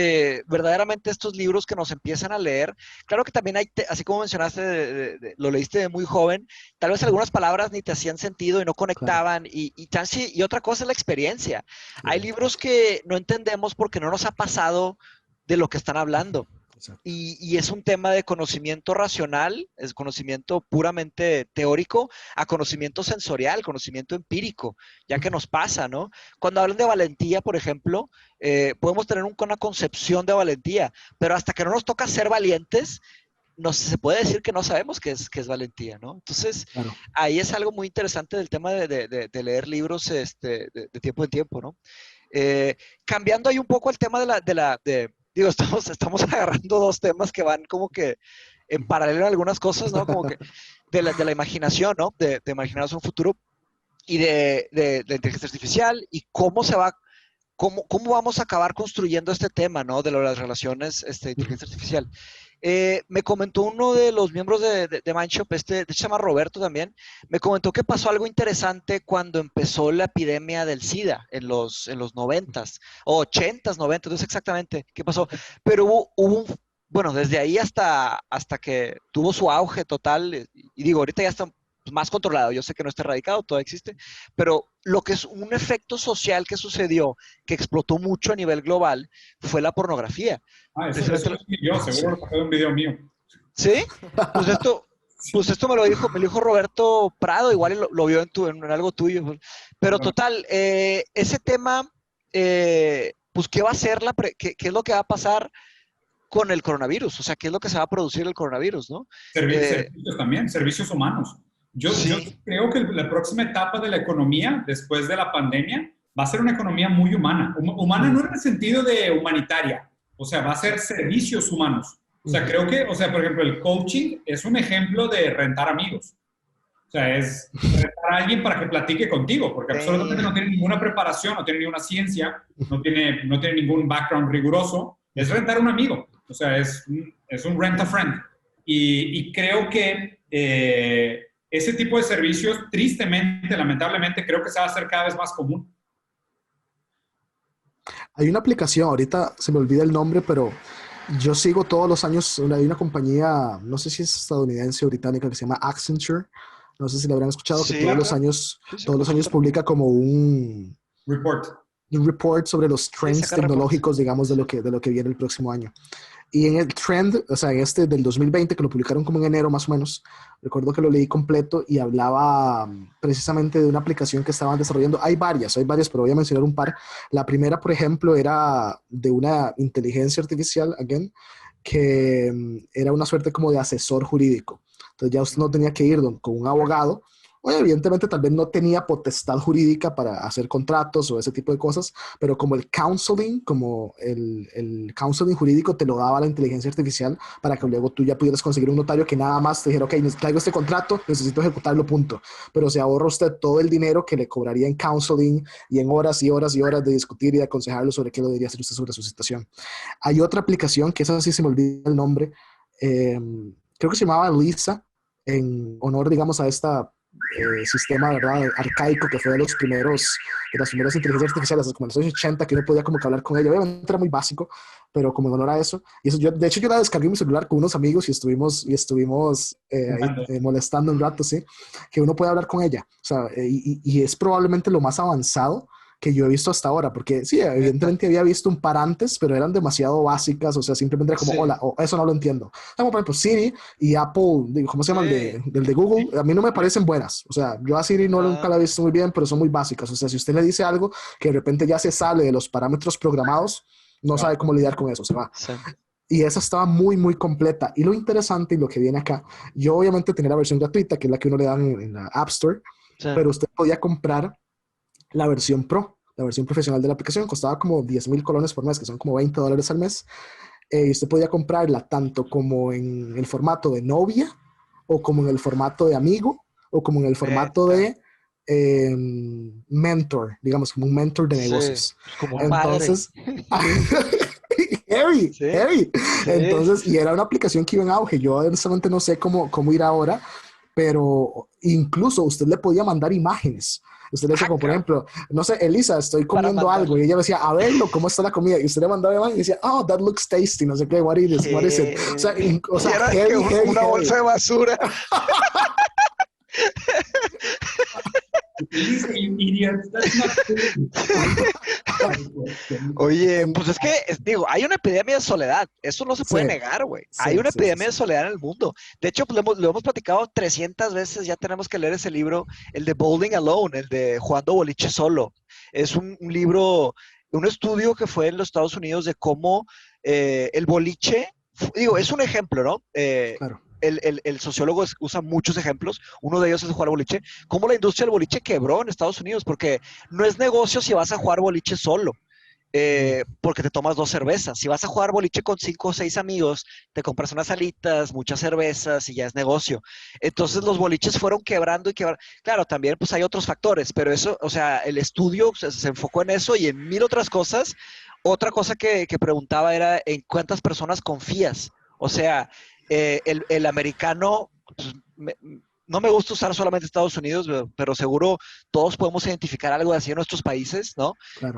verdaderamente estos libros que nos empiezan a leer, claro que también hay, así como mencionaste, lo leíste de muy joven, tal vez algunas palabras ni te hacían sentido y no conectaban, y otra cosa es la experiencia. Hay libros que no entendemos porque no nos ha pasado de lo que están hablando. Y es un tema de conocimiento racional, es conocimiento puramente teórico, a conocimiento sensorial, conocimiento empírico, ya que nos pasa, ¿no? Cuando hablan de valentía, por ejemplo, podemos tener una concepción de valentía, pero hasta que no nos toca ser valientes, se puede decir que no sabemos qué es valentía, ¿no? Entonces, ahí es algo muy interesante del tema de leer libros de tiempo en tiempo, ¿no? Cambiando ahí un poco el tema digo, estamos agarrando dos temas que van como que en paralelo en algunas cosas, ¿no? Como que de la imaginación, ¿no? De imaginarnos un futuro y de la inteligencia artificial y cómo vamos a acabar construyendo este tema, ¿no? De las relaciones de inteligencia artificial. Me comentó uno de los miembros de Mindshop, de hecho se llama Roberto también, me comentó que pasó algo interesante cuando empezó la epidemia del SIDA en los 90s, o 80s, 90s, no sé exactamente qué pasó, pero bueno, desde ahí hasta que tuvo su auge total, y digo, ahorita ya está más controlado, yo sé que no está erradicado, todavía existe, pero lo que es un efecto social que sucedió, que explotó mucho a nivel global, fue la pornografía. Eso yo seguro que fue un video mío. ¿Sí? Pues esto me lo dijo Roberto Prado, igual lo vio en algo tuyo. Pero total, ese tema, pues, ¿qué va a ser qué es lo que va a pasar con el coronavirus? O sea, ¿qué es lo que se va a producir el coronavirus, no? Servicios también, servicios humanos. Yo creo que la próxima etapa de la economía, después de la pandemia, va a ser una economía muy humana. Humana no en el sentido de humanitaria, o sea, va a ser servicios humanos. O sea, creo que, por ejemplo, el coaching es un ejemplo de rentar amigos. O sea, es rentar a alguien para que platique contigo, porque absolutamente no tiene ninguna preparación, no tiene ninguna ciencia, no tiene ningún background riguroso. Es rentar a un amigo. O sea, es un rent a friend. Y creo que ese tipo de servicios, tristemente, lamentablemente, creo que se va a hacer cada vez más común. Hay una aplicación, ahorita se me olvida el nombre, pero yo sigo todos los años, hay una compañía, no sé si es estadounidense o británica, que se llama Accenture. No sé si la habrán escuchado, que todos los años publica como un report sobre los trends tecnológicos, digamos, de lo que viene el próximo año. Y en el trend, o sea, en este del 2020, que lo publicaron como en enero más o menos, recuerdo que lo leí completo y hablaba precisamente de una aplicación que estaban desarrollando. Hay varias, pero voy a mencionar un par. La primera, por ejemplo, era de una inteligencia artificial, again, que era una suerte como de asesor jurídico. Entonces ya usted no tenía que ir con un abogado. Oye, evidentemente tal vez no tenía potestad jurídica para hacer contratos o ese tipo de cosas, pero como el counseling, como el counseling jurídico te lo daba la inteligencia artificial para que luego tú ya pudieras conseguir un notario que nada más te dijera, ok, traigo este contrato, necesito ejecutarlo, punto. Pero se ahorra usted todo el dinero que le cobraría en counseling y en horas y horas y horas de discutir y de aconsejarlo sobre qué lo debería hacer usted sobre su situación. Hay otra aplicación que esa sí se me olvida el nombre, eh, creo que se llamaba Lisa, en honor, digamos, a esta sistema, ¿verdad?, arcaico que fue de las primeras inteligencias artificiales, como en los años 80, que uno podía como que hablar con ella. Obviamente era muy básico, pero como en honor a eso. Y eso de hecho, yo la descargué en mi celular con unos amigos y estuvimos ahí molestando un rato, ¿sí? Que uno puede hablar con ella. O sea, y es probablemente lo más avanzado que yo he visto hasta ahora, porque sí, evidentemente había visto un par antes, pero eran demasiado básicas, o sea, simplemente era como, sí, hola, o eso no lo entiendo. Como por ejemplo Siri y Apple, ¿cómo se llama? Sí. El de Google, a mí no me parecen buenas, o sea, yo a Siri nunca la he visto muy bien, pero son muy básicas, o sea, si usted le dice algo que de repente ya se sale de los parámetros programados, no sabe cómo lidiar con eso, se va. Sí. Y esa estaba muy, muy completa. Y lo interesante y lo que viene acá, yo obviamente tenía la versión gratuita, que es la que uno le dan en la App Store, sí, pero usted podía comprar la versión Pro, la versión profesional de la aplicación. Costaba como 10,000 colones por mes, que son como $20 al mes. Y usted podía comprarla tanto como en el formato de novia, o como en el formato de amigo, o como en el formato de mentor, digamos, como un mentor de negocios. Sí, como un entonces, Harry, sí, Harry. Sí. Entonces, y era una aplicación que iba en auge. Yo honestamente no sé cómo ir ahora, pero incluso usted le podía mandar imágenes. Usted le decía, como por ejemplo, no sé, Elisa, estoy comiendo algo, y ella decía, a verlo, ¿cómo está la comida? Y usted le mandaba imagen y decía, oh, that looks tasty, no sé qué, what is it? O sea, una bolsa de basura. Oye, pues es que, digo, hay una epidemia de soledad. Eso no se puede negar, güey. Sí, hay una epidemia de soledad en el mundo. De hecho, pues, lo hemos platicado 300 veces. Ya tenemos que leer ese libro, el de Bowling Alone, el de Jugando Boliche Solo. Es un libro, un estudio que fue en los Estados Unidos de cómo el boliche, digo, es un ejemplo, ¿no? Claro. El sociólogo usa muchos ejemplos, uno de ellos es jugar boliche, cómo la industria del boliche quebró en Estados Unidos, porque no es negocio si vas a jugar boliche solo, porque te tomas 2 cervezas. Si vas a jugar boliche con 5 o 6 amigos, te compras unas alitas, muchas cervezas y ya es negocio. Entonces los boliches fueron quebrando y quebrando. Claro, también pues hay otros factores, pero eso, o sea, el estudio se enfocó en eso y en 1000 otras cosas. Otra cosa que preguntaba era en cuántas personas confías. O sea, el americano, pues, no me gusta usar solamente Estados Unidos, pero seguro todos podemos identificar algo así en nuestros países, ¿no? Claro.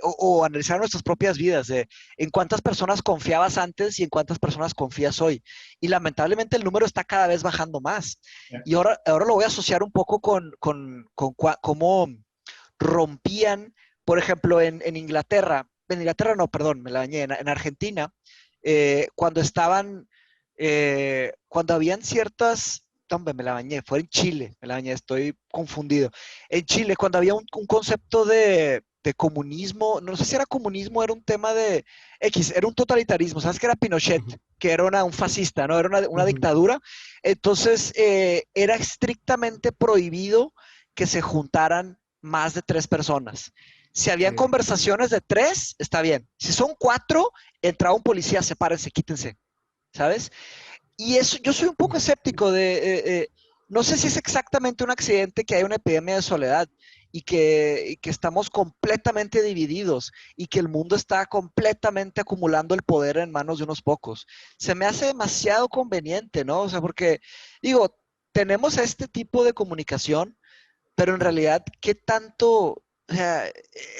O analizar nuestras propias vidas, en cuántas personas confiabas antes y en cuántas personas confías hoy. Y lamentablemente el número está cada vez bajando más. Yeah. Y ahora lo voy a asociar un poco con cómo rompían, por ejemplo, en Inglaterra no, perdón, me la dañé, en Argentina, cuando habían ciertas, hombre, me la bañé, fue en Chile, me la bañé, estoy confundido. En Chile, cuando había un concepto de comunismo, no sé si era comunismo, era un tema de era un totalitarismo, ¿sabes qué era Pinochet? Que era un fascista, ¿no? Era una dictadura. Entonces, era estrictamente prohibido que se juntaran más de 3 personas. Si habían conversaciones de 3, está bien. Si son 4, entraba un policía, sepárense, quítense, ¿sabes? Y eso, yo soy un poco escéptico no sé si es exactamente un accidente, que hay una epidemia de soledad y que estamos completamente divididos y que el mundo está completamente acumulando el poder en manos de unos pocos. Se me hace demasiado conveniente, ¿no? O sea, porque, digo, tenemos este tipo de comunicación, pero en realidad, ¿qué tanto? O sea,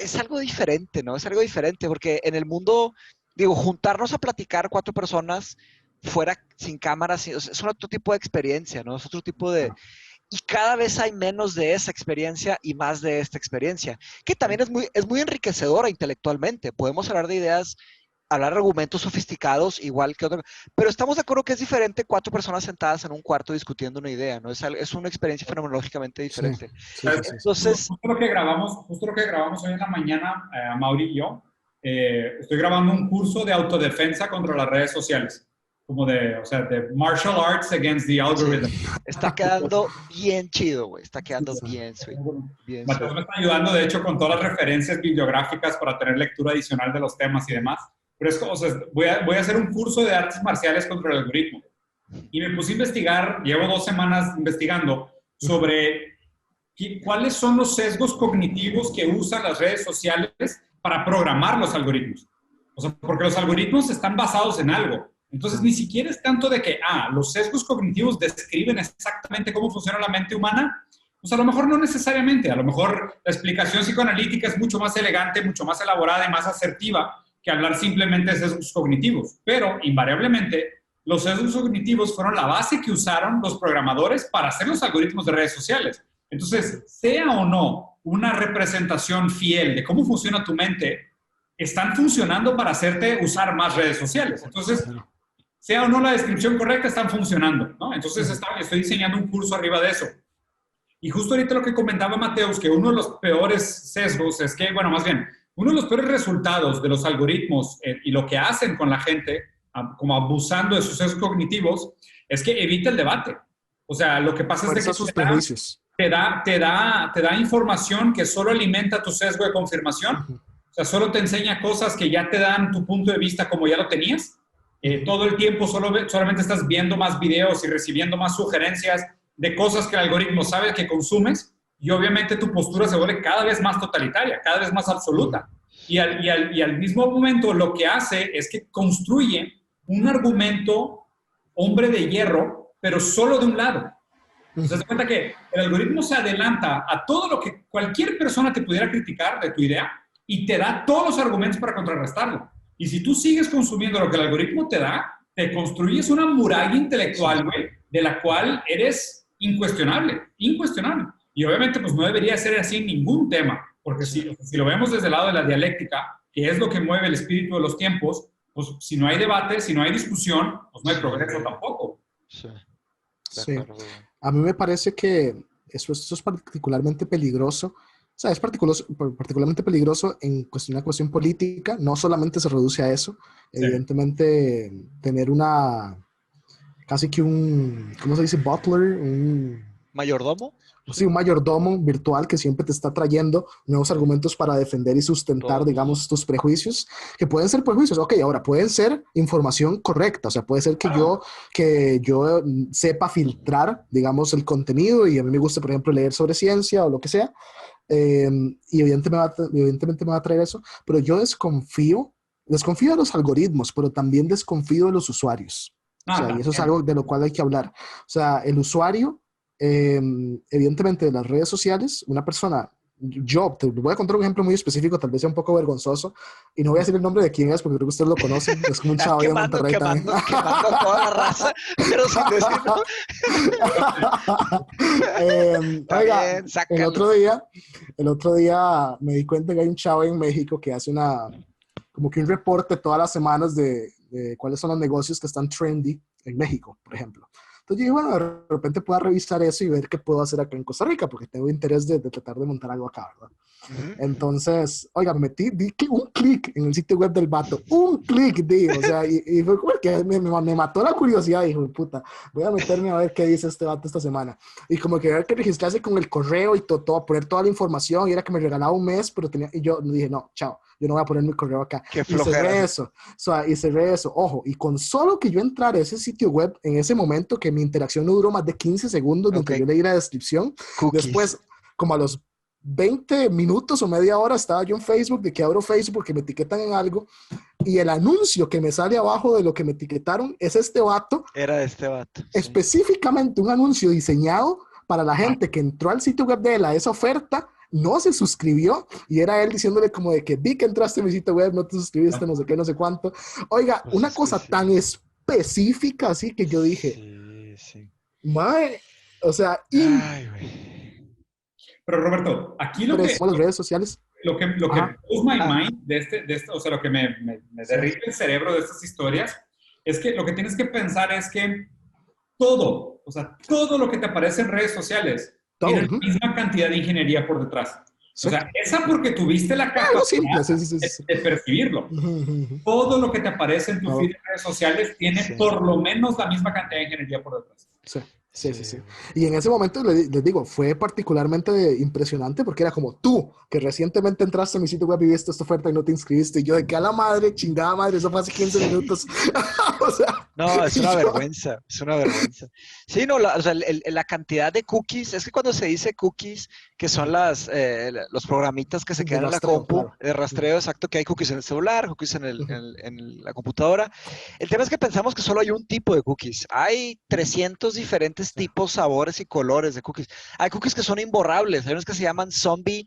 es algo diferente, ¿no? Es algo diferente, porque en el mundo, digo, juntarnos a platicar 4 personas fuera sin cámaras, es otro tipo de experiencia, ¿no? Es otro tipo de... Y cada vez hay menos de esa experiencia y más de esta experiencia, que también es muy enriquecedora intelectualmente. Podemos hablar de ideas hablar argumentos sofisticados igual que otro, pero estamos de acuerdo que es diferente 4 personas sentadas en un cuarto discutiendo una idea, ¿no? Es una experiencia fenomenológicamente diferente. Entonces, Justo lo que grabamos hoy en la mañana, Mauri y yo, estoy grabando un curso de autodefensa contra las redes sociales, como de martial arts against the algorithm. Está quedando bien chido, güey. Está quedando bien sweet. Mateo me está ayudando, de hecho, con todas las referencias bibliográficas para tener lectura adicional de los temas y demás. Pero es como, voy a hacer un curso de artes marciales contra el algoritmo. Y me puse a investigar, llevo 2 semanas investigando sobre cuáles son los sesgos cognitivos que usan las redes sociales para programar los algoritmos. O sea, porque los algoritmos están basados en algo. Entonces, ni siquiera es tanto de que, los sesgos cognitivos describen exactamente cómo funciona la mente humana. Pues a lo mejor no necesariamente. A lo mejor la explicación psicoanalítica es mucho más elegante, mucho más elaborada y más asertiva que hablar simplemente de sesgos cognitivos. Pero, invariablemente, los sesgos cognitivos fueron la base que usaron los programadores para hacer los algoritmos de redes sociales. Entonces, sea o no una representación fiel de cómo funciona tu mente, están funcionando para hacerte usar más redes sociales. Entonces, sea o no la descripción correcta, están funcionando, ¿no? Entonces, estoy diseñando un curso arriba de eso. Y justo ahorita lo que comentaba Mateus, que uno de los peores sesgos es que, bueno, más bien, uno de los peores resultados de los algoritmos y lo que hacen con la gente, como abusando de sus sesgos cognitivos, es que evita el debate. O sea, lo que pasa es que te da información que solo alimenta tu sesgo de confirmación. O sea, solo te enseña cosas que ya te dan tu punto de vista como ya lo tenías. Todo el tiempo solamente estás viendo más videos y recibiendo más sugerencias de cosas que el algoritmo sabe que consumes, y obviamente tu postura se vuelve cada vez más totalitaria, cada vez más absoluta. Y al mismo momento lo que hace es que construye un argumento hombre de hierro, pero solo de un lado. Te das cuenta que el algoritmo se adelanta a todo lo que cualquier persona te pudiera criticar de tu idea y te da todos los argumentos para contrarrestarlo. Y si tú sigues consumiendo lo que el algoritmo te da, te construyes una muralla intelectual, güey, de la cual eres incuestionable. Y obviamente, pues no debería ser así en ningún tema, porque si lo vemos desde el lado de la dialéctica, que es lo que mueve el espíritu de los tiempos, pues si no hay debate, si no hay discusión, pues no hay progreso tampoco. Sí. A mí me parece que esto es particularmente peligroso. O sea, es particularmente peligroso en una cuestión política. No solamente se reduce a eso. Sí. Evidentemente, tener casi que ¿cómo se dice? Butler, ¿mayordomo? Sí, un mayordomo virtual que siempre te está trayendo nuevos argumentos para defender y sustentar, digamos, tus prejuicios, que pueden ser prejuicios. Ok, ahora, pueden ser información correcta. O sea, puede ser que yo sepa filtrar, digamos, el contenido, y a mí me gusta, por ejemplo, leer sobre ciencia o lo que sea. Y evidentemente me va a traer eso, pero yo desconfío de los algoritmos, pero también desconfío de los usuarios. O sea, y eso es algo de lo cual hay que hablar. O sea, el usuario, evidentemente de las redes sociales, una persona, yo te voy a contar un ejemplo muy específico, tal vez sea un poco vergonzoso, y no voy a decir el nombre de quién es, porque creo que ustedes lo conocen, es como un chavo de Monterrey también. Quemando a toda la raza, pero sin decirlo. Oiga, el otro día me di cuenta que hay un chavo en México que hace como que un reporte todas las semanas de cuáles son los negocios que están trendy en México, por ejemplo. Entonces yo dije, bueno, de repente puedo revisar eso y ver qué puedo hacer acá en Costa Rica, porque tengo interés de tratar de montar algo acá, ¿verdad? Entonces, oiga, di un clic en el sitio web del vato, un clic, di, o sea, y fue como que me mató la curiosidad, hijo de puta, voy a meterme a ver qué dice este vato esta semana. Y como que había que registrarse con el correo y todo, poner toda la información, y era que me regalaba un mes, y yo dije, no, chao, yo no voy a poner mi correo acá. Qué flojera. Y cerré eso, ojo, y con solo que yo entrara a ese sitio web en ese momento, que mi interacción no duró más de 15 segundos, mientras yo leí la descripción, después, como a los 20 minutos o media hora, estaba yo en Facebook, de que abro Facebook porque me etiquetan en algo, y el anuncio que me sale abajo de lo que me etiquetaron es este vato. Era este vato. Específicamente un anuncio diseñado para la gente que entró al sitio web de él a esa oferta, no se suscribió, y era él diciéndole como de que vi que entraste a mi sitio web, no te suscribiste, no sé qué, no sé cuánto. Oiga, pues una cosa tan específica así que yo dije, madre, o sea, Pero Roberto, aquí lo que... las redes sociales. Lo que Ajá. blows my mind o sea, lo que me derrite el cerebro de estas historias, es que lo que tienes que pensar es que todo, o sea, todo lo que te aparece en redes sociales Todo. tiene la misma cantidad de ingeniería por detrás. Sí. O sea, esa porque tuviste la Algo capacidad simple, sí. de percibirlo. Ujú. Todo lo que te aparece en tu Todo. feed de redes sociales tiene por lo menos la misma cantidad de ingeniería por detrás. Sí. Y en ese momento les digo, fue particularmente impresionante porque era como tú, que recientemente entraste a mi sitio web y viste esta oferta y no te inscribiste. Y yo, de que a la madre, chingada madre, eso fue hace 15 minutos. O sea, No, es y una yo, vergüenza, es una vergüenza. Sí, no, o sea, la cantidad de cookies, es que cuando se dice cookies, que son los programitas que se de quedan en la rastreo, compu, claro. de rastreo, exacto, que hay cookies en el celular, cookies en la computadora. El tema es que pensamos que solo hay un tipo de cookies. Hay 300 diferentes tipos, sabores y colores de cookies. Hay cookies que son imborrables, hay unos que se llaman zombie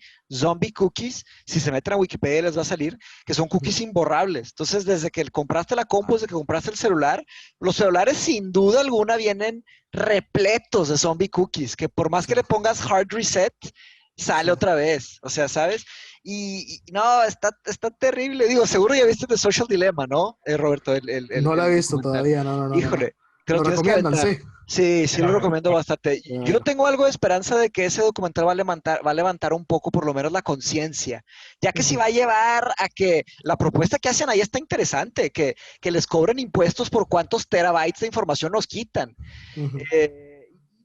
cookies, si se meten a Wikipedia les va a salir, que son cookies imborrables. Entonces, desde que compraste la compu, desde que compraste el celular, los celulares sin duda alguna vienen repletos de zombie cookies, que por más que le pongas hard reset, sale otra vez. O sea, ¿sabes? Y no, está terrible. Digo, seguro ya viste The Social Dilemma, ¿no, Roberto? No la he El visto documental. todavía, no. Híjole, te lo Lo tienes que recomiendan, aventar. sí. Sí, lo recomiendo bastante. Yo Bueno. tengo algo de esperanza de que ese documental va a levantar un poco, por lo menos, la conciencia, ya que si va a llevar a que la propuesta que hacen ahí está interesante, que les cobren impuestos por cuántos terabytes de información nos quitan. Eh,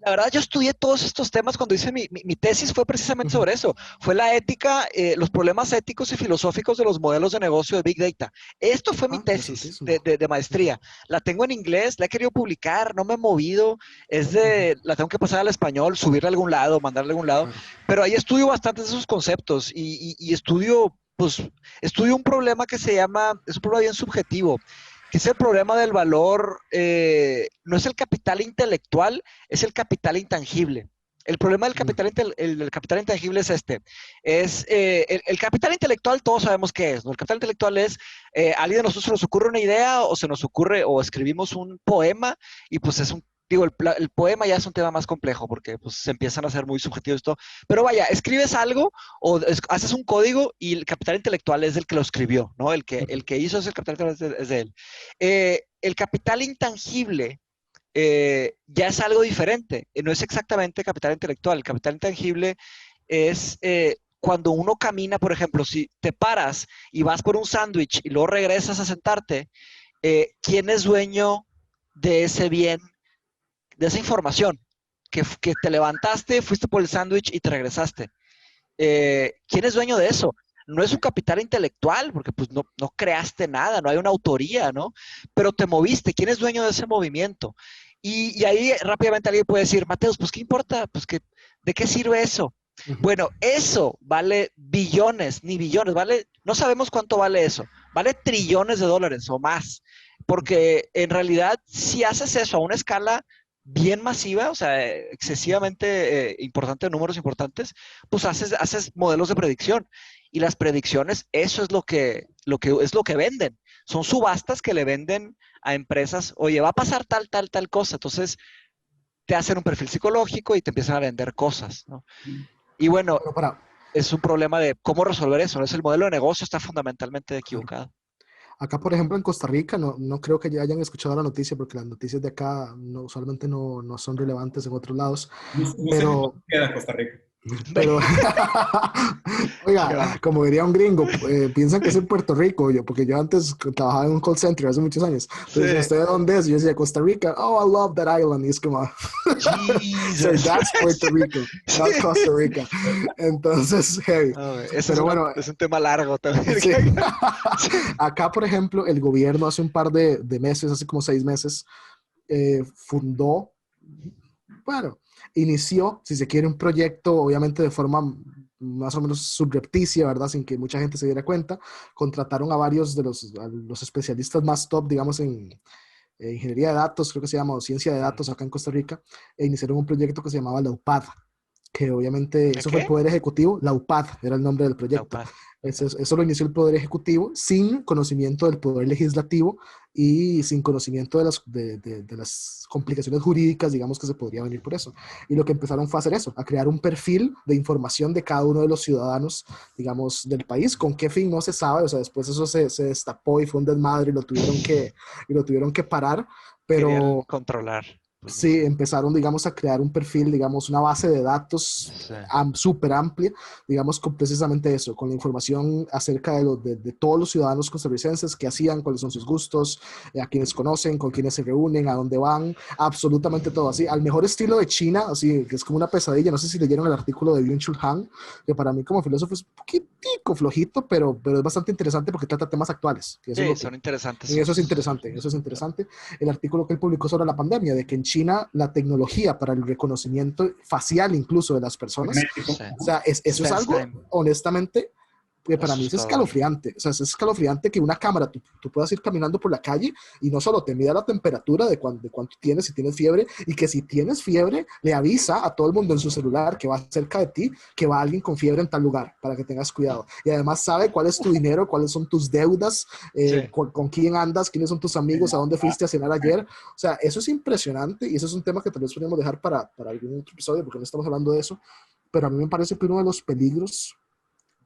la verdad, yo estudié todos estos temas cuando hice mi tesis, fue precisamente sobre eso. Fue la ética, los problemas éticos y filosóficos de los modelos de negocio de Big Data. Esto fue mi tesis Interesantísimo. de maestría. La tengo en inglés, la he querido publicar, no me he movido. La tengo que pasar al español, subirla a algún lado, mandarla a algún lado. Claro. Pero ahí estudio bastantes de esos conceptos y estudio, pues, estudio un problema que se llama, es un problema bien subjetivo, que es el problema del valor, no es el capital intelectual, es el capital intangible. El problema del capital intangible es el capital intelectual todos sabemos qué es, ¿no? El capital intelectual es, a alguien de nosotros se nos ocurre una idea o se nos ocurre o escribimos un poema y pues el poema ya es un tema más complejo porque pues se empiezan a hacer muy subjetivos esto, pero vaya, escribes algo o haces un código y el capital intelectual es el que lo escribió, ¿no? El que hizo ese capital intelectual es de él. El capital intangible ya es algo diferente, no es exactamente capital intelectual, el capital intangible es cuando uno camina, por ejemplo, si te paras y vas por un sándwich y luego regresas a sentarte, ¿quién es dueño de ese bien, de esa información? Que te levantaste, fuiste por el sándwich y te regresaste. ¿Quién es dueño de eso? No es un capital intelectual, porque pues no creaste nada, no hay una autoría, ¿no? Pero te moviste, ¿quién es dueño de ese movimiento? Y ahí rápidamente alguien puede decir, Mateus, pues ¿qué importa? Pues ¿de qué sirve eso? Bueno, eso vale billones, ni billones, no sabemos cuánto vale eso, vale trillones de dólares o más, porque en realidad si haces eso a una escala bien masiva, o sea, excesivamente importante, números importantes, pues haces modelos de predicción. Y las predicciones, eso es lo que venden. Son subastas que le venden a empresas, oye, va a pasar tal cosa. Entonces, te hacen un perfil psicológico y te empiezan a vender cosas, ¿no? Y bueno, es un problema de cómo resolver eso, ¿no? El modelo de negocio está fundamentalmente equivocado. Acá, por ejemplo, en Costa Rica, no creo que ya hayan escuchado la noticia porque las noticias de acá usualmente no son relevantes en otros lados. No sé pero, cómo queda Costa Rica. Pero, oiga, como diría un gringo, piensan que es en Puerto Rico, porque yo antes trabajaba en un call center hace muchos años. Entonces, ¿usted de dónde es? Yo decía Costa Rica. Oh, I love that island. Y es como, so that's Puerto Rico, not Costa Rica. Entonces, heavy. Pero bueno, es un tema largo también. Sí. Acá, por ejemplo, el gobierno hace un par de meses, hace como 6 meses, inició, si se quiere, un proyecto, obviamente de forma más o menos subrepticia, ¿verdad? Sin que mucha gente se diera cuenta. Contrataron a varios de los especialistas más top, digamos, en ingeniería de datos, creo que se llama, o ciencia de datos acá en Costa Rica, e iniciaron un proyecto que se llamaba la UPAD, que obviamente, eso fue el Poder Ejecutivo, la UPAD era el nombre del proyecto. Eso lo inició el Poder Ejecutivo sin conocimiento del Poder Legislativo y sin conocimiento de las complicaciones jurídicas, digamos, que se podría venir por eso. Y lo que empezaron fue a hacer eso, a crear un perfil de información de cada uno de los ciudadanos, digamos, del país. ¿Con qué fin? No se sabe. O sea, después eso se destapó y fue un desmadre y lo tuvieron que parar. Pero querían controlar. sí, empezaron, digamos, a crear un perfil, digamos, una base de datos Sí. súper amplia, digamos, con precisamente eso, con la información acerca de todos los ciudadanos costarricenses, qué hacían, cuáles son sus gustos, a quienes conocen, con quienes se reúnen, a dónde van, absolutamente todo así, al mejor estilo de China, así, que es como una pesadilla. No sé si leyeron el artículo de Byung-Chul Han, que para mí como filósofo es un poquitico flojito, pero es bastante interesante porque trata temas actuales. Que eso Sí, es lo que, son interesantes. y eso es interesante, eso es interesante. El artículo que él publicó sobre la pandemia, de que en China la tecnología para el reconocimiento facial incluso de las personas, México. Sí. o sea, eso es algo, FaceTime. honestamente, que para mí es Asustador. escalofriante. O sea, es escalofriante que una cámara, tú puedas ir caminando por la calle y no solo te mida la temperatura de cuánto tienes, si tienes fiebre, y que si tienes fiebre, le avisa a todo el mundo en su celular que va cerca de ti, que va alguien con fiebre en tal lugar, para que tengas cuidado. Y además sabe cuál es tu dinero, cuáles son tus deudas, Sí. con quién andas, quiénes son tus amigos, a dónde fuiste a cenar ayer. O sea, eso es impresionante y eso es un tema que tal vez podríamos dejar para algún otro episodio, porque no estamos hablando de eso. Pero a mí me parece que uno de los peligros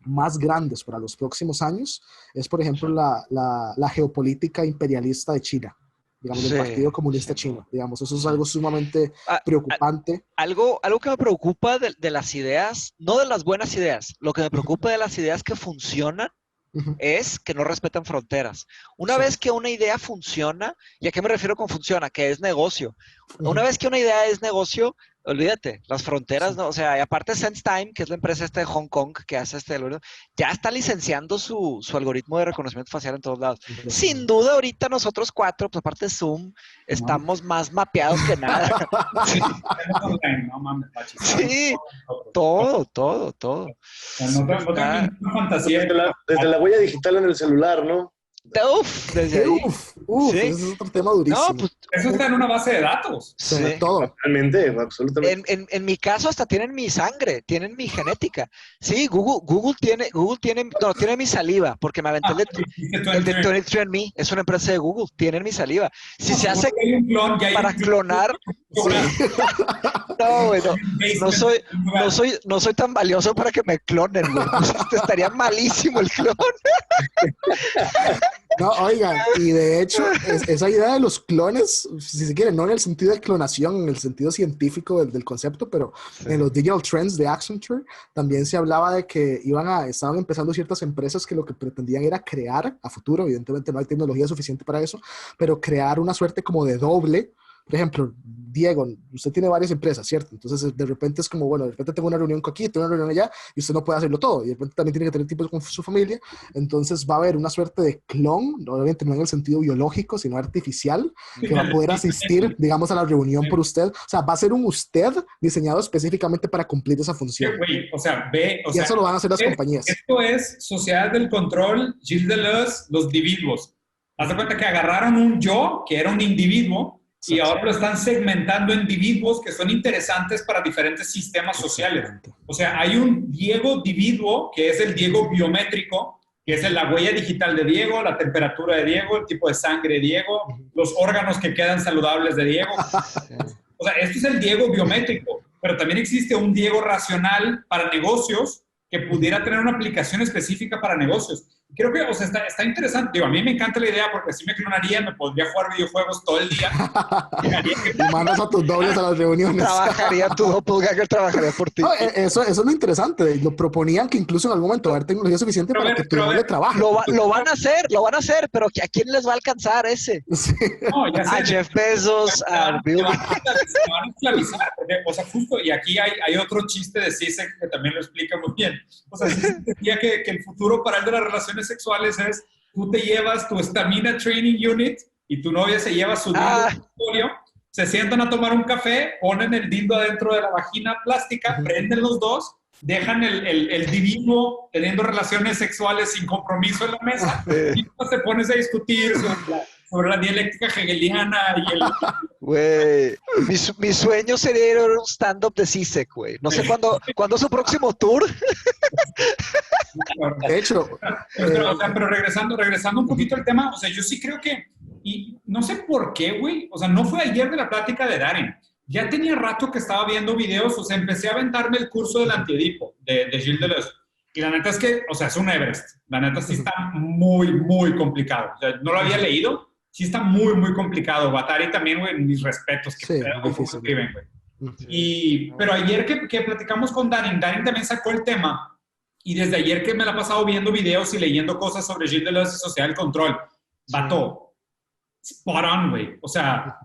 más grandes para los próximos años es, por ejemplo, la geopolítica imperialista de China, digamos, del Sí, Partido Comunista sin duda. Chino. Digamos, eso es algo sumamente Ah, preocupante. algo que me preocupa de las ideas, no de las buenas ideas, lo que me preocupa de las ideas que funcionan Ujú. es que no respetan fronteras. Una Sí. vez que una idea funciona, ¿y a qué me refiero con funciona? Que es negocio. Ujú. Una vez que una idea es negocio, olvídate, las fronteras, Sí. no, o sea, y aparte SenseTime, que es la empresa esta de Hong Kong que hace este algoritmo, ya está licenciando su algoritmo de reconocimiento facial en todos lados. Sin duda, ahorita nosotros cuatro, pues aparte de Zoom, estamos más mapeados que nada. Sí, No mames, Pachi. sí, todo. No tengo ninguna fantasía. Desde la huella digital en el celular, ¿no? Uf, desde ahí. Uf, Sí. ese es otro tema durísimo. No, pues Eso está en una base de datos. Sobre sí. todo. Totalmente, absolutamente. En mi caso hasta tienen mi sangre, tienen mi genética. Sí, Google tiene mi saliva, porque me aventé el de 23andMe, es una empresa de Google, tienen mi saliva. Si se hace Hay un clon, ya hay para un clon. clonar, no, bueno, no soy tan valioso para que me clonen, güey. Estaría malísimo el clon. No, oigan, y de hecho, esa idea de los clones, si se quiere, no en el sentido de clonación, en el sentido científico del concepto, pero en los Digital Trends de Accenture también se hablaba de que estaban empezando ciertas empresas que lo que pretendían era crear a futuro, evidentemente no hay tecnología suficiente para eso, pero crear una suerte como de doble. Por ejemplo, Diego, usted tiene varias empresas, ¿cierto? Entonces, de repente es como, bueno, de repente tengo una reunión aquí, tengo una reunión allá, y usted no puede hacerlo todo. Y de repente también tiene que tener tiempo con su familia. Entonces, va a haber una suerte de clon, obviamente no en el sentido biológico, sino artificial, que va a poder asistir, digamos, a la reunión por usted. O sea, va a ser un usted diseñado específicamente para cumplir esa función. Güey, Y eso lo van a hacer las compañías. Esto es sociedad del control, Gilles Deleuze, los individuos. Haz de cuenta que agarraron un yo, que era un individuo, y ahora lo están segmentando en individuos que son interesantes para diferentes sistemas sociales. O sea, hay un Diego individuo, que es el Diego biométrico, que es la huella digital de Diego, la temperatura de Diego, el tipo de sangre de Diego, los órganos que quedan saludables de Diego. O sea, esto es el Diego biométrico, pero también existe un Diego racional para negocios que pudiera tener una aplicación específica para negocios. Creo que, o sea, está interesante. Digo, a mí me encanta la idea porque así me clonaría, me podría jugar videojuegos todo el día. Y mandas a tus dobles a las reuniones. Trabajaría tu doppelganger, trabajaría por ti. No, eso es lo interesante. Lo proponían que incluso en algún momento va a haber tecnología suficiente para que tu doble trabaje. Lo van a hacer, pero ¿a quién les va a alcanzar ese? Sí. No, ya sé, A Jeff Bezos, a Bill se van a esclavizar. O sea, justo, y aquí hay otro chiste de Zizek que también lo explica muy bien. O sea, Zizek decía que el futuro para él de las relaciones sexuales es tú te llevas tu Stamina Training Unit y tu novia se lleva su dildo, se sientan a tomar un café, ponen el dildo adentro de la vagina plástica, prenden los dos, dejan el divino teniendo relaciones sexuales sin compromiso en la mesa y después te pones a discutir sobre la dialéctica hegeliana y el... Güey, mi sueño sería ir a un stand-up de Zizek, güey. No sé cuándo es su próximo tour. De hecho, pero regresando un poquito al tema, o sea, yo sí creo que, y no sé por qué, güey, o sea, no fue ayer de la plática de Darren. Ya tenía rato que estaba viendo videos, o sea, empecé a aventarme el curso del antiedipo de Gilles Deleuze. Y la neta es que, o sea, es un Everest. La neta sí está muy, muy complicado. O sea, no lo había leído, sí está muy, muy complicado. Batari también, güey, mis respetos. Que sí, cómo escriben, güey. Pero ayer que platicamos con Darin también sacó el tema. Y desde ayer que me la he pasado viendo videos y leyendo cosas sobre Gilles Deleuze y sociedad del control. Vato, spot on, güey. O sea,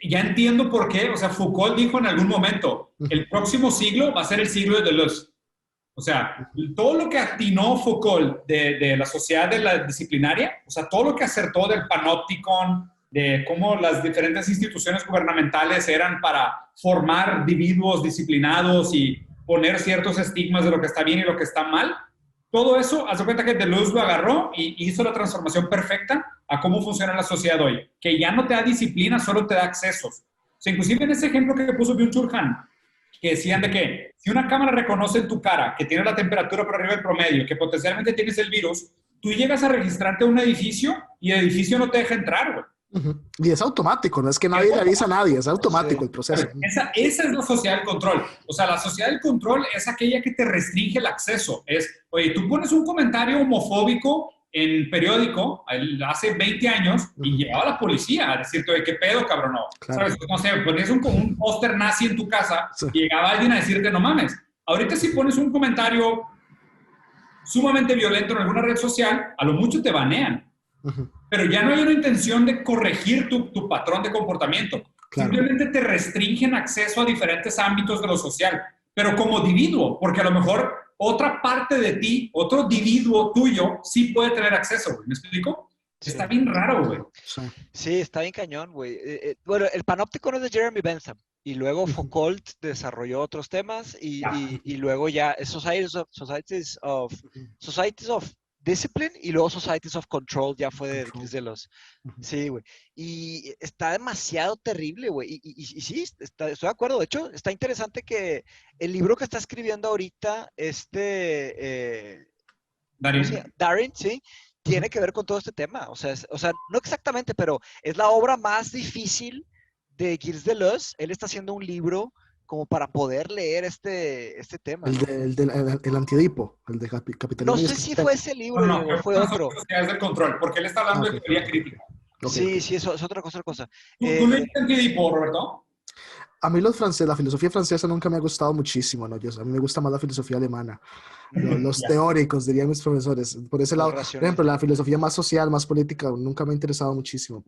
ya entiendo por qué. O sea, Foucault dijo en algún momento, el próximo siglo va a ser el siglo de Deleuze. O sea, todo lo que atinó Foucault de la sociedad de la disciplinaria, o sea, todo lo que acertó del panópticon, de cómo las diferentes instituciones gubernamentales eran para formar individuos disciplinados y poner ciertos estigmas de lo que está bien y lo que está mal, todo eso, haz de cuenta que Deleuze lo agarró y hizo la transformación perfecta a cómo funciona la sociedad hoy, que ya no te da disciplina, solo te da accesos. O sea, inclusive en ese ejemplo que puso Byung-Chul Han, que decían de que si una cámara reconoce en tu cara que tiene la temperatura por arriba del promedio, que potencialmente tienes el virus, tú llegas a registrarte a un edificio y el edificio no te deja entrar, güey. Y es automático, no es que nadie le avisa a nadie, es automático el proceso. Esa es la sociedad del control. O sea, la sociedad del control es aquella que te restringe el acceso. Es, oye, tú pones un comentario homofóbico en periódico hace 20 años y llegaba la policía a decirte, oye, ¿qué pedo, cabrón? No, claro. ¿sabes? No sé, ponías un póster nazi en tu casa y llegaba alguien a decirte, no mames. Ahorita si pones un comentario sumamente violento en alguna red social, a lo mucho te banean. Pero ya no hay una intención de corregir tu patrón de comportamiento. Claro. Simplemente te restringen acceso a diferentes ámbitos de lo social, pero como individuo, porque a lo mejor otra parte de ti, otro individuo tuyo, sí puede tener acceso, güey. ¿Me explico? Sí. Está bien raro, güey. Sí, está bien cañón, güey. Bueno, el panóptico no es de Jeremy Bentham. Y luego Foucault desarrolló otros temas y luego ya Societies of Discipline y luego Societies of Control ya fue de Gilles Deleuze. Sí, güey. Y está demasiado terrible, güey. Y sí, estoy de acuerdo. De hecho, está interesante que el libro que está escribiendo ahorita, Darin, sí, tiene que ver con todo este tema. O sea, no exactamente, pero es la obra más difícil de Gilles Deleuze. Él está haciendo un libro como para poder leer este tema. El antiedipo, el de capitalismo. No sé si fue ese libro o fue otro. Es del control, porque él está hablando de teoría crítica. Sí, eso es otra cosa. ¿Tú leíste antiedipo, Roberto? A mí la filosofía francesa nunca me ha gustado muchísimo, ¿no? A mí me gusta más la filosofía alemana. Los teóricos, dirían mis profesores. Por ese lado, por ejemplo, la filosofía más social, más política, nunca me ha interesado muchísimo,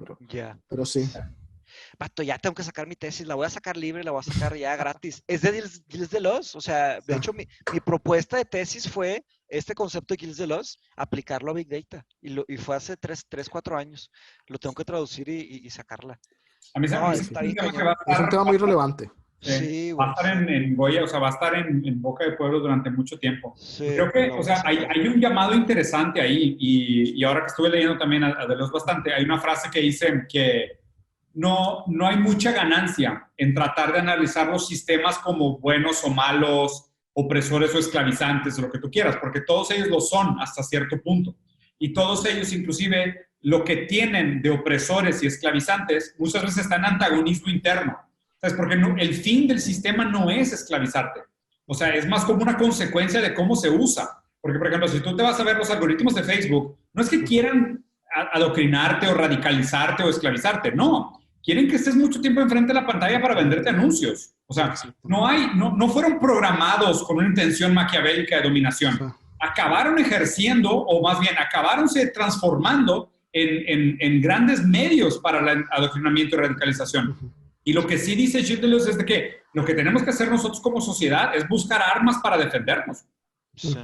pero sí. Pato, ya tengo que sacar mi tesis, la voy a sacar libre, la voy a sacar ya gratis. Es de Gilles Deleuze, o sea, de hecho mi propuesta de tesis fue este concepto de Gilles Deleuze, aplicarlo a Big Data, y fue hace 4 años. Lo tengo que traducir y sacarla. A mí está bien, es un tema muy relevante. Sí, va a estar en Goya, o sea, va a estar en Boca de Pueblo durante mucho tiempo. Sí, creo que, o sea, hay un llamado interesante ahí, y ahora que estuve leyendo también a Deleuze bastante, hay una frase que dice que no hay mucha ganancia en tratar de analizar los sistemas como buenos o malos, opresores o esclavizantes, o lo que tú quieras, porque todos ellos lo son hasta cierto punto. Y todos ellos, inclusive, lo que tienen de opresores y esclavizantes, muchas veces está en antagonismo interno. ¿Sabes? Porque el fin del sistema no es esclavizarte. O sea, es más como una consecuencia de cómo se usa. Porque, por ejemplo, si tú te vas a ver los algoritmos de Facebook, no es que quieran adoctrinarte o radicalizarte o esclavizarte, no. Quieren que estés mucho tiempo enfrente de la pantalla para venderte anuncios. O sea, no fueron programados con una intención maquiavélica de dominación. Acabaron ejerciendo, o más bien, acabaron transformando en grandes medios para el adoctrinamiento y radicalización. Y lo que sí dice Gilles Deleuze es de que lo que tenemos que hacer nosotros como sociedad es buscar armas para defendernos. Sí.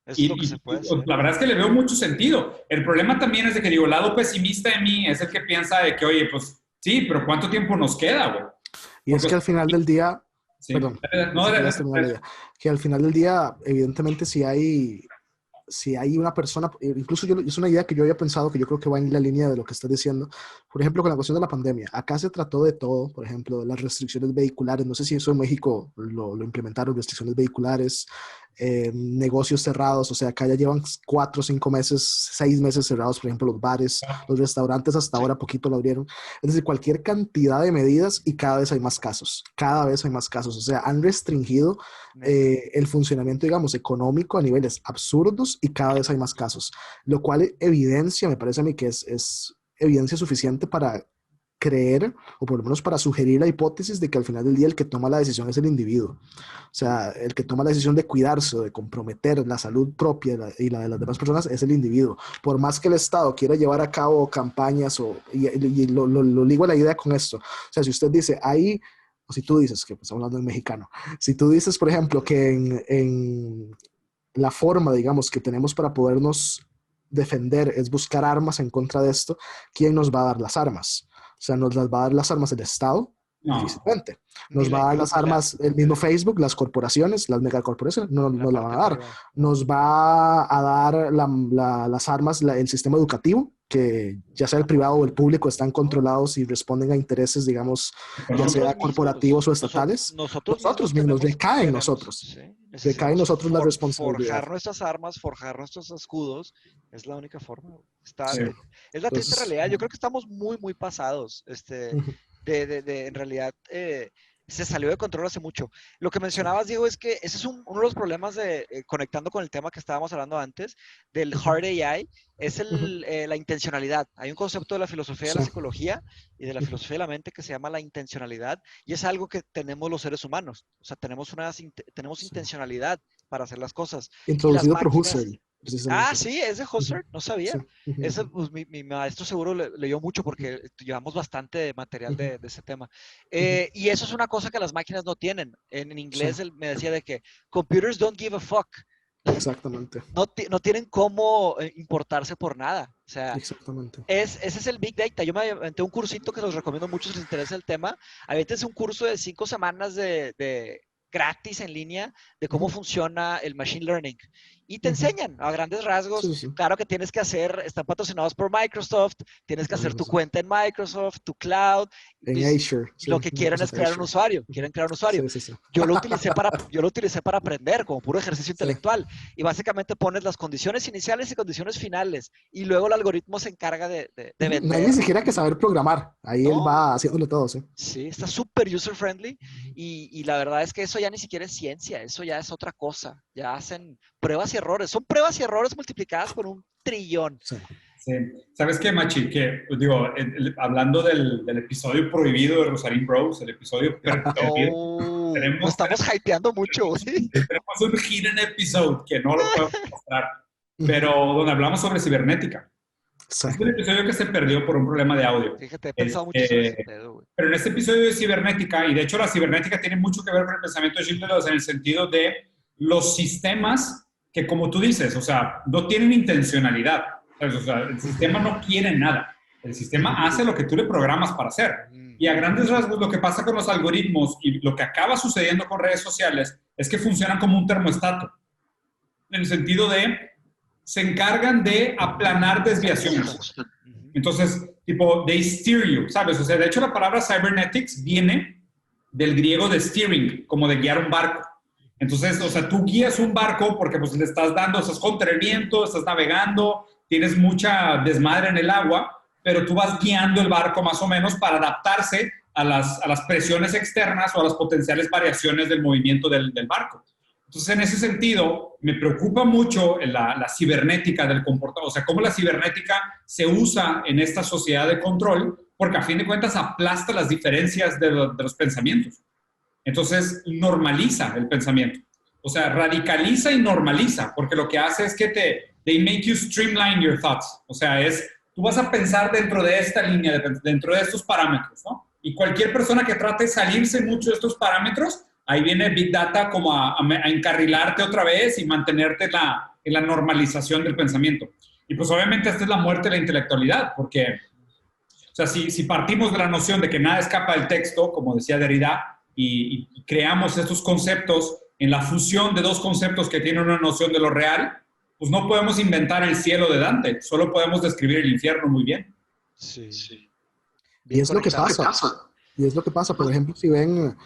Es lo que se puede hacer. La verdad es que le veo mucho sentido. El problema también es de que, digo, el lado pesimista de mí es el que piensa de que, oye, pues sí, pero ¿cuánto tiempo nos queda, güey? Y es que al final del día, perdón, que al final del día, evidentemente, si hay una persona, incluso es una idea que yo había pensado, que yo creo que va en la línea de lo que estás diciendo, por ejemplo, con la cuestión de la pandemia. Acá se trató de todo, por ejemplo, de las restricciones vehiculares, no sé si eso en México lo implementaron, restricciones vehiculares, negocios cerrados, o sea, acá ya llevan 4, 5 meses, 6 meses cerrados, por ejemplo, los bares, los restaurantes hasta ahora poquito lo abrieron. Es decir, cualquier cantidad de medidas y cada vez hay más casos, o sea, han restringido el funcionamiento, digamos, económico a niveles absurdos y cada vez hay más casos, lo cual evidencia, me parece a mí que es evidencia suficiente para creer, o por lo menos para sugerir la hipótesis de que al final del día el que toma la decisión es el individuo. O sea, el que toma la decisión de cuidarse o de comprometer la salud propia y la de las demás personas es el individuo. Por más que el Estado quiera llevar a cabo campañas, y lo ligo a la idea con esto. O sea, si usted dice, ahí, o si tú dices, que pues, estamos hablando en mexicano, si tú dices, por ejemplo, que en la forma, digamos, que tenemos para podernos defender es buscar armas en contra de esto, ¿quién nos va a dar las armas? O sea, ¿nos las va a dar las armas el Estado? No. Difícilmente. ¿Nos va a dar las armas el mismo Facebook, las corporaciones, las megacorporaciones? No nos la van a dar. ¿Nos va a dar las armas el sistema educativo? Que ya sea el privado o el público están controlados y responden a intereses, digamos, ya sea corporativos o estatales. Nosotros mismos, recae en nosotros. Sí, recae en nosotros la responsabilidad. Forjar nuestras armas, forjar nuestros escudos, es la única forma. Sí. Es la triste realidad. Yo creo que estamos muy, muy pasados. En realidad, se salió de control hace mucho. Lo que mencionabas, Diego, es que ese es uno de los problemas conectando con el tema que estábamos hablando antes, del hard AI, es la intencionalidad. Hay un concepto de la filosofía de la psicología y de la filosofía de la mente que se llama la intencionalidad, y es algo que tenemos los seres humanos. O sea, tenemos intencionalidad para hacer las cosas. Introducido por Husserl. Sí, es de Husserl, no sabía. Sí. Ese, pues, mi maestro seguro leyó mucho porque llevamos bastante material de ese tema. Y eso es una cosa que las máquinas no tienen. En inglés él me decía de que computers don't give a fuck. Exactamente. No tienen cómo importarse por nada. O sea, exactamente. Ese es el Big Data. Yo me aventé un cursito que los recomiendo mucho si les interesa el tema. Avéntense un curso de 5 semanas de gratis en línea de cómo funciona el Machine Learning. Y te enseñan a grandes rasgos. Claro que tienes que están patrocinados por Microsoft, tienes que hacer tu cuenta en Microsoft, tu cloud. En Azure. Lo que quieren es crear un usuario. Quieren crear un usuario. Yo lo utilicé para aprender, como puro ejercicio intelectual. Y básicamente pones las condiciones iniciales y condiciones finales. Y luego el algoritmo se encarga de vender. No hay ni siquiera que saber programar. Ahí él va haciéndolo todo, sí. Sí, está súper user-friendly. Y la verdad es que eso ya ni siquiera es ciencia. Eso ya es otra cosa. Ya hacen pruebas y errores. Son pruebas y errores multiplicadas por 1 trillón. Sí. ¿Sabes qué, Machi? Que, digo, hablando del episodio prohibido de Rosarín Bros, el episodio prohibido, nos estamos hypeando mucho, ¿sí? Tenemos un hidden episode que no lo podemos mostrar, pero donde hablamos sobre cibernética. Sí. Es un episodio que se perdió por un problema de audio. Fíjate, he pensado mucho sobre ese pedo, güey. Pero en este episodio de cibernética, y de hecho la cibernética tiene mucho que ver con el pensamiento de Schindler en el sentido de los sistemas que, como tú dices, o sea, no tienen intencionalidad. O sea, el sistema no quiere nada. El sistema hace lo que tú le programas para hacer. Y a grandes rasgos lo que pasa con los algoritmos y lo que acaba sucediendo con redes sociales es que funcionan como un termostato. En el sentido de, se encargan de aplanar desviaciones. Entonces, tipo, they steer you, ¿sabes? O sea, de hecho la palabra cybernetics viene del griego de steering, como de guiar un barco. Entonces, o sea, tú guías un barco porque pues le estás dando, estás contra el viento, estás navegando, tienes mucha desmadre en el agua, pero tú vas guiando el barco más o menos para adaptarse a las presiones externas o a las potenciales variaciones del movimiento del barco. Entonces, en ese sentido, me preocupa mucho la cibernética del comportamiento, o sea, cómo la cibernética se usa en esta sociedad de control, porque a fin de cuentas aplasta las diferencias de los pensamientos. Entonces, normaliza el pensamiento. O sea, radicaliza y normaliza, porque lo que hace es que they make you streamline your thoughts. O sea, tú vas a pensar dentro de esta línea, dentro de estos parámetros, ¿no? Y cualquier persona que trate de salirse mucho de estos parámetros, ahí viene Big Data como a encarrilarte otra vez y mantenerte en la normalización del pensamiento. Y pues obviamente esta es la muerte de la intelectualidad, porque, o sea, si partimos de la noción de que nada escapa del texto, como decía Derrida, y creamos estos conceptos en la fusión de dos conceptos que tienen una noción de lo real, pues no podemos inventar el cielo de Dante, solo podemos describir el infierno muy bien. Sí. Y es lo que pasa. Y es lo que pasa. Por ejemplo, si ven,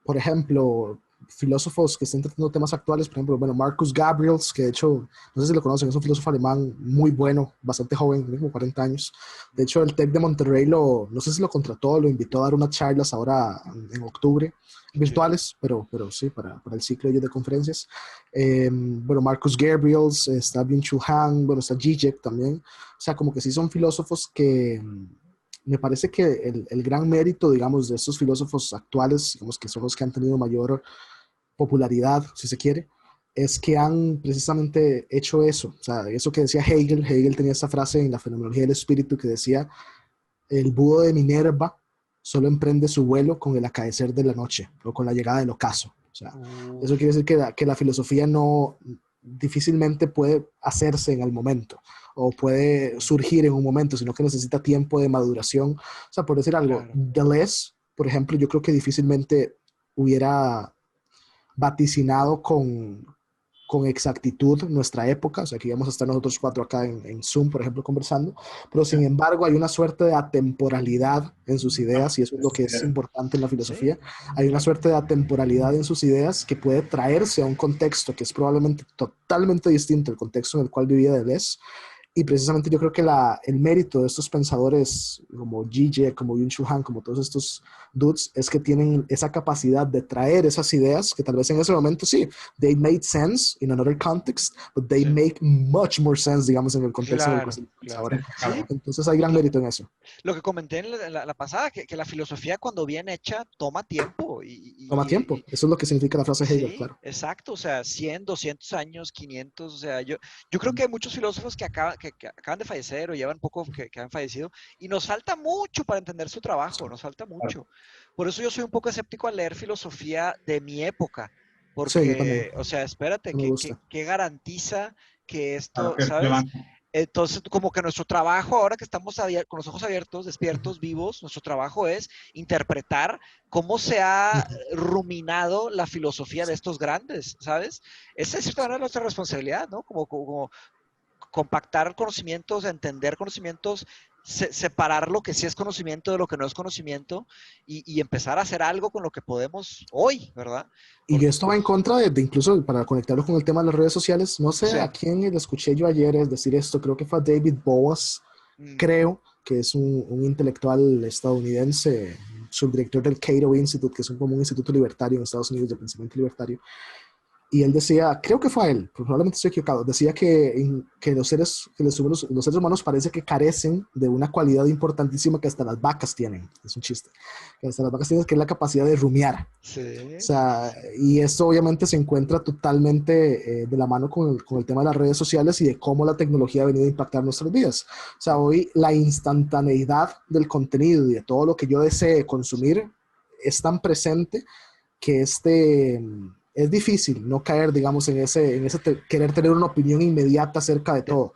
por ejemplo, filósofos que estén tratando temas actuales, por ejemplo, bueno, Marcus Gabriels, que de hecho, no sé si lo conocen, es un filósofo alemán muy bueno, bastante joven, tiene como 40 años. De hecho, el TEC de Monterrey no sé si lo contrató, lo invitó a dar unas charlas ahora en octubre, virtuales, pero sí, para el ciclo de conferencias. Bueno, Marcus Gabriels, está Byung-Chul Han, bueno, está Zizek también. O sea, como que sí son filósofos que me parece que el gran mérito, digamos, de estos filósofos actuales, digamos, que son los que han tenido mayor popularidad, si se quiere, es que han precisamente hecho eso. O sea, eso que decía Hegel tenía esta frase en la fenomenología del espíritu que decía, el búho de Minerva solo emprende su vuelo con el acaecer de la noche o con la llegada del ocaso. O sea, eso quiere decir que la filosofía no difícilmente puede hacerse en el momento o puede surgir en un momento, sino que necesita tiempo de maduración. O sea, por decir algo, Claro. Deleuze, por ejemplo, yo creo que difícilmente hubiera vaticinado con exactitud nuestra época, o sea, que íbamos a estar nosotros 4 acá en Zoom, por ejemplo, conversando, pero sin embargo hay una suerte de atemporalidad en sus ideas, y eso es lo que es importante en la filosofía. Hay una suerte de atemporalidad en sus ideas que puede traerse a un contexto que es probablemente totalmente distinto al contexto en el cual vivía Deleuze, y precisamente yo creo que el mérito de estos pensadores como Zizek, como Byung-Chul Han, como todos estos dudes, es que tienen esa capacidad de traer esas ideas que tal vez en ese momento sí, they made sense in another context, but they make much more sense, digamos, en el contexto en el que se piensa ahora. Sí. Entonces hay gran mérito en eso. Lo que comenté en la pasada, que la filosofía cuando bien hecha toma tiempo. Toma tiempo, eso es lo que significa la frase Hegel, sí, claro. exacto, o sea, 100, 200 años, 500, o sea, yo creo que hay muchos filósofos que acaban de fallecer o llevan poco que han fallecido y nos falta mucho para entender su trabajo, nos falta mucho. Por eso yo soy un poco escéptico al leer filosofía de mi época, Sí, yo también. porque, o sea, espérate, Me gusta. ¿qué garantiza que esto, Claro, ¿sabes? Entonces, como que nuestro trabajo, ahora que estamos con los ojos abiertos, despiertos, vivos, nuestro trabajo es interpretar cómo se ha ruminado la filosofía de estos grandes, ¿sabes? Esa es nuestra responsabilidad, ¿no? Como compactar conocimientos, entender conocimientos, separar lo que sí es conocimiento de lo que no es conocimiento y empezar a hacer algo con lo que podemos hoy, ¿verdad? Y esto va en contra de incluso para conectarlo con el tema de las redes sociales, no sé a quién le escuché yo ayer decir esto, creo que fue a David Boas, creo que es un intelectual estadounidense, subdirector del Cato Institute, que es como un instituto libertario en Estados Unidos de pensamiento libertario. Y él decía, creo que fue a él, probablemente estoy equivocado, decía que los seres humanos parece que carecen de una cualidad importantísima que hasta las vacas tienen. Es un chiste. Que hasta las vacas tienen, que es la capacidad de rumiar. Sí, o sea, sí. Y esto obviamente se encuentra totalmente de la mano con el tema de las redes sociales y de cómo la tecnología ha venido a impactar nuestras vidas. O sea, hoy la instantaneidad del contenido y de todo lo que yo desee consumir es tan presente que es difícil no caer, digamos, en ese querer tener una opinión inmediata acerca de todo.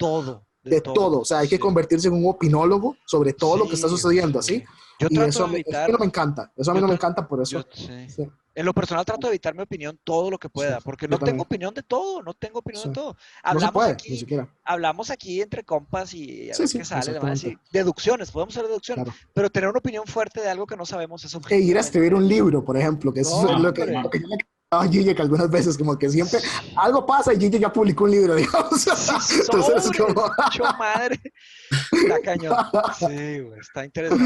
De todo. O sea, hay que convertirse en un opinólogo sobre todo lo que está sucediendo, ¿así? Yo Y trato eso, de evitar. eso a mí no me encanta. Eso a mí no me encanta por eso. Sí. En lo personal trato de evitar mi opinión todo lo que pueda, porque no tengo opinión de todo, no tengo opinión de todo. No se puede, ni siquiera. Hablamos aquí entre compas y a ver qué sale, demás, y deducciones, podemos hacer deducciones, claro. Pero tener una opinión fuerte de algo que no sabemos es objetivo. Ir a escribir un libro, por ejemplo, que eso es lo que yo le a Zizek algunas veces, como que siempre algo pasa y Zizek ya publicó un libro, digamos. Entonces es como... madre. Está cañón. Sí, güey, está interesante.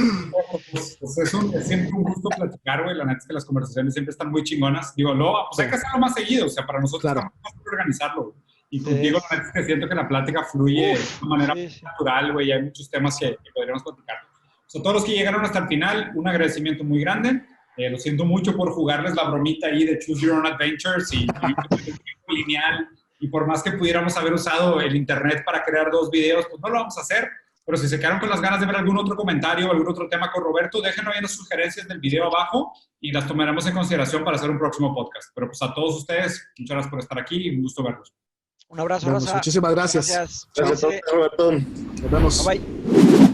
Pues es siempre un gusto platicar, güey. La neta es que las conversaciones siempre están muy chingonas. Digo, pues hay que hacerlo más seguido. O sea, para nosotros es fácil organizarlo, güey. Y contigo, la neta es que siento que la plática fluye de una manera natural, güey. Hay muchos temas que podríamos platicar. O sea, todos los que llegaron hasta el final, un agradecimiento muy grande. Lo siento mucho por jugarles la bromita ahí de Choose Your Own Adventures y lineal. Y por más que pudiéramos haber usado el internet para crear 2 videos, pues no lo vamos a hacer. Pero si se quedaron con las ganas de ver algún otro comentario o algún otro tema con Roberto, déjenos ahí las sugerencias del video abajo y las tomaremos en consideración para hacer un próximo podcast. Pero pues a todos ustedes, muchas gracias por estar aquí y un gusto verlos. Un abrazo, Raza. Muchísimas gracias. Gracias, Roberto. Nos vemos. Bye.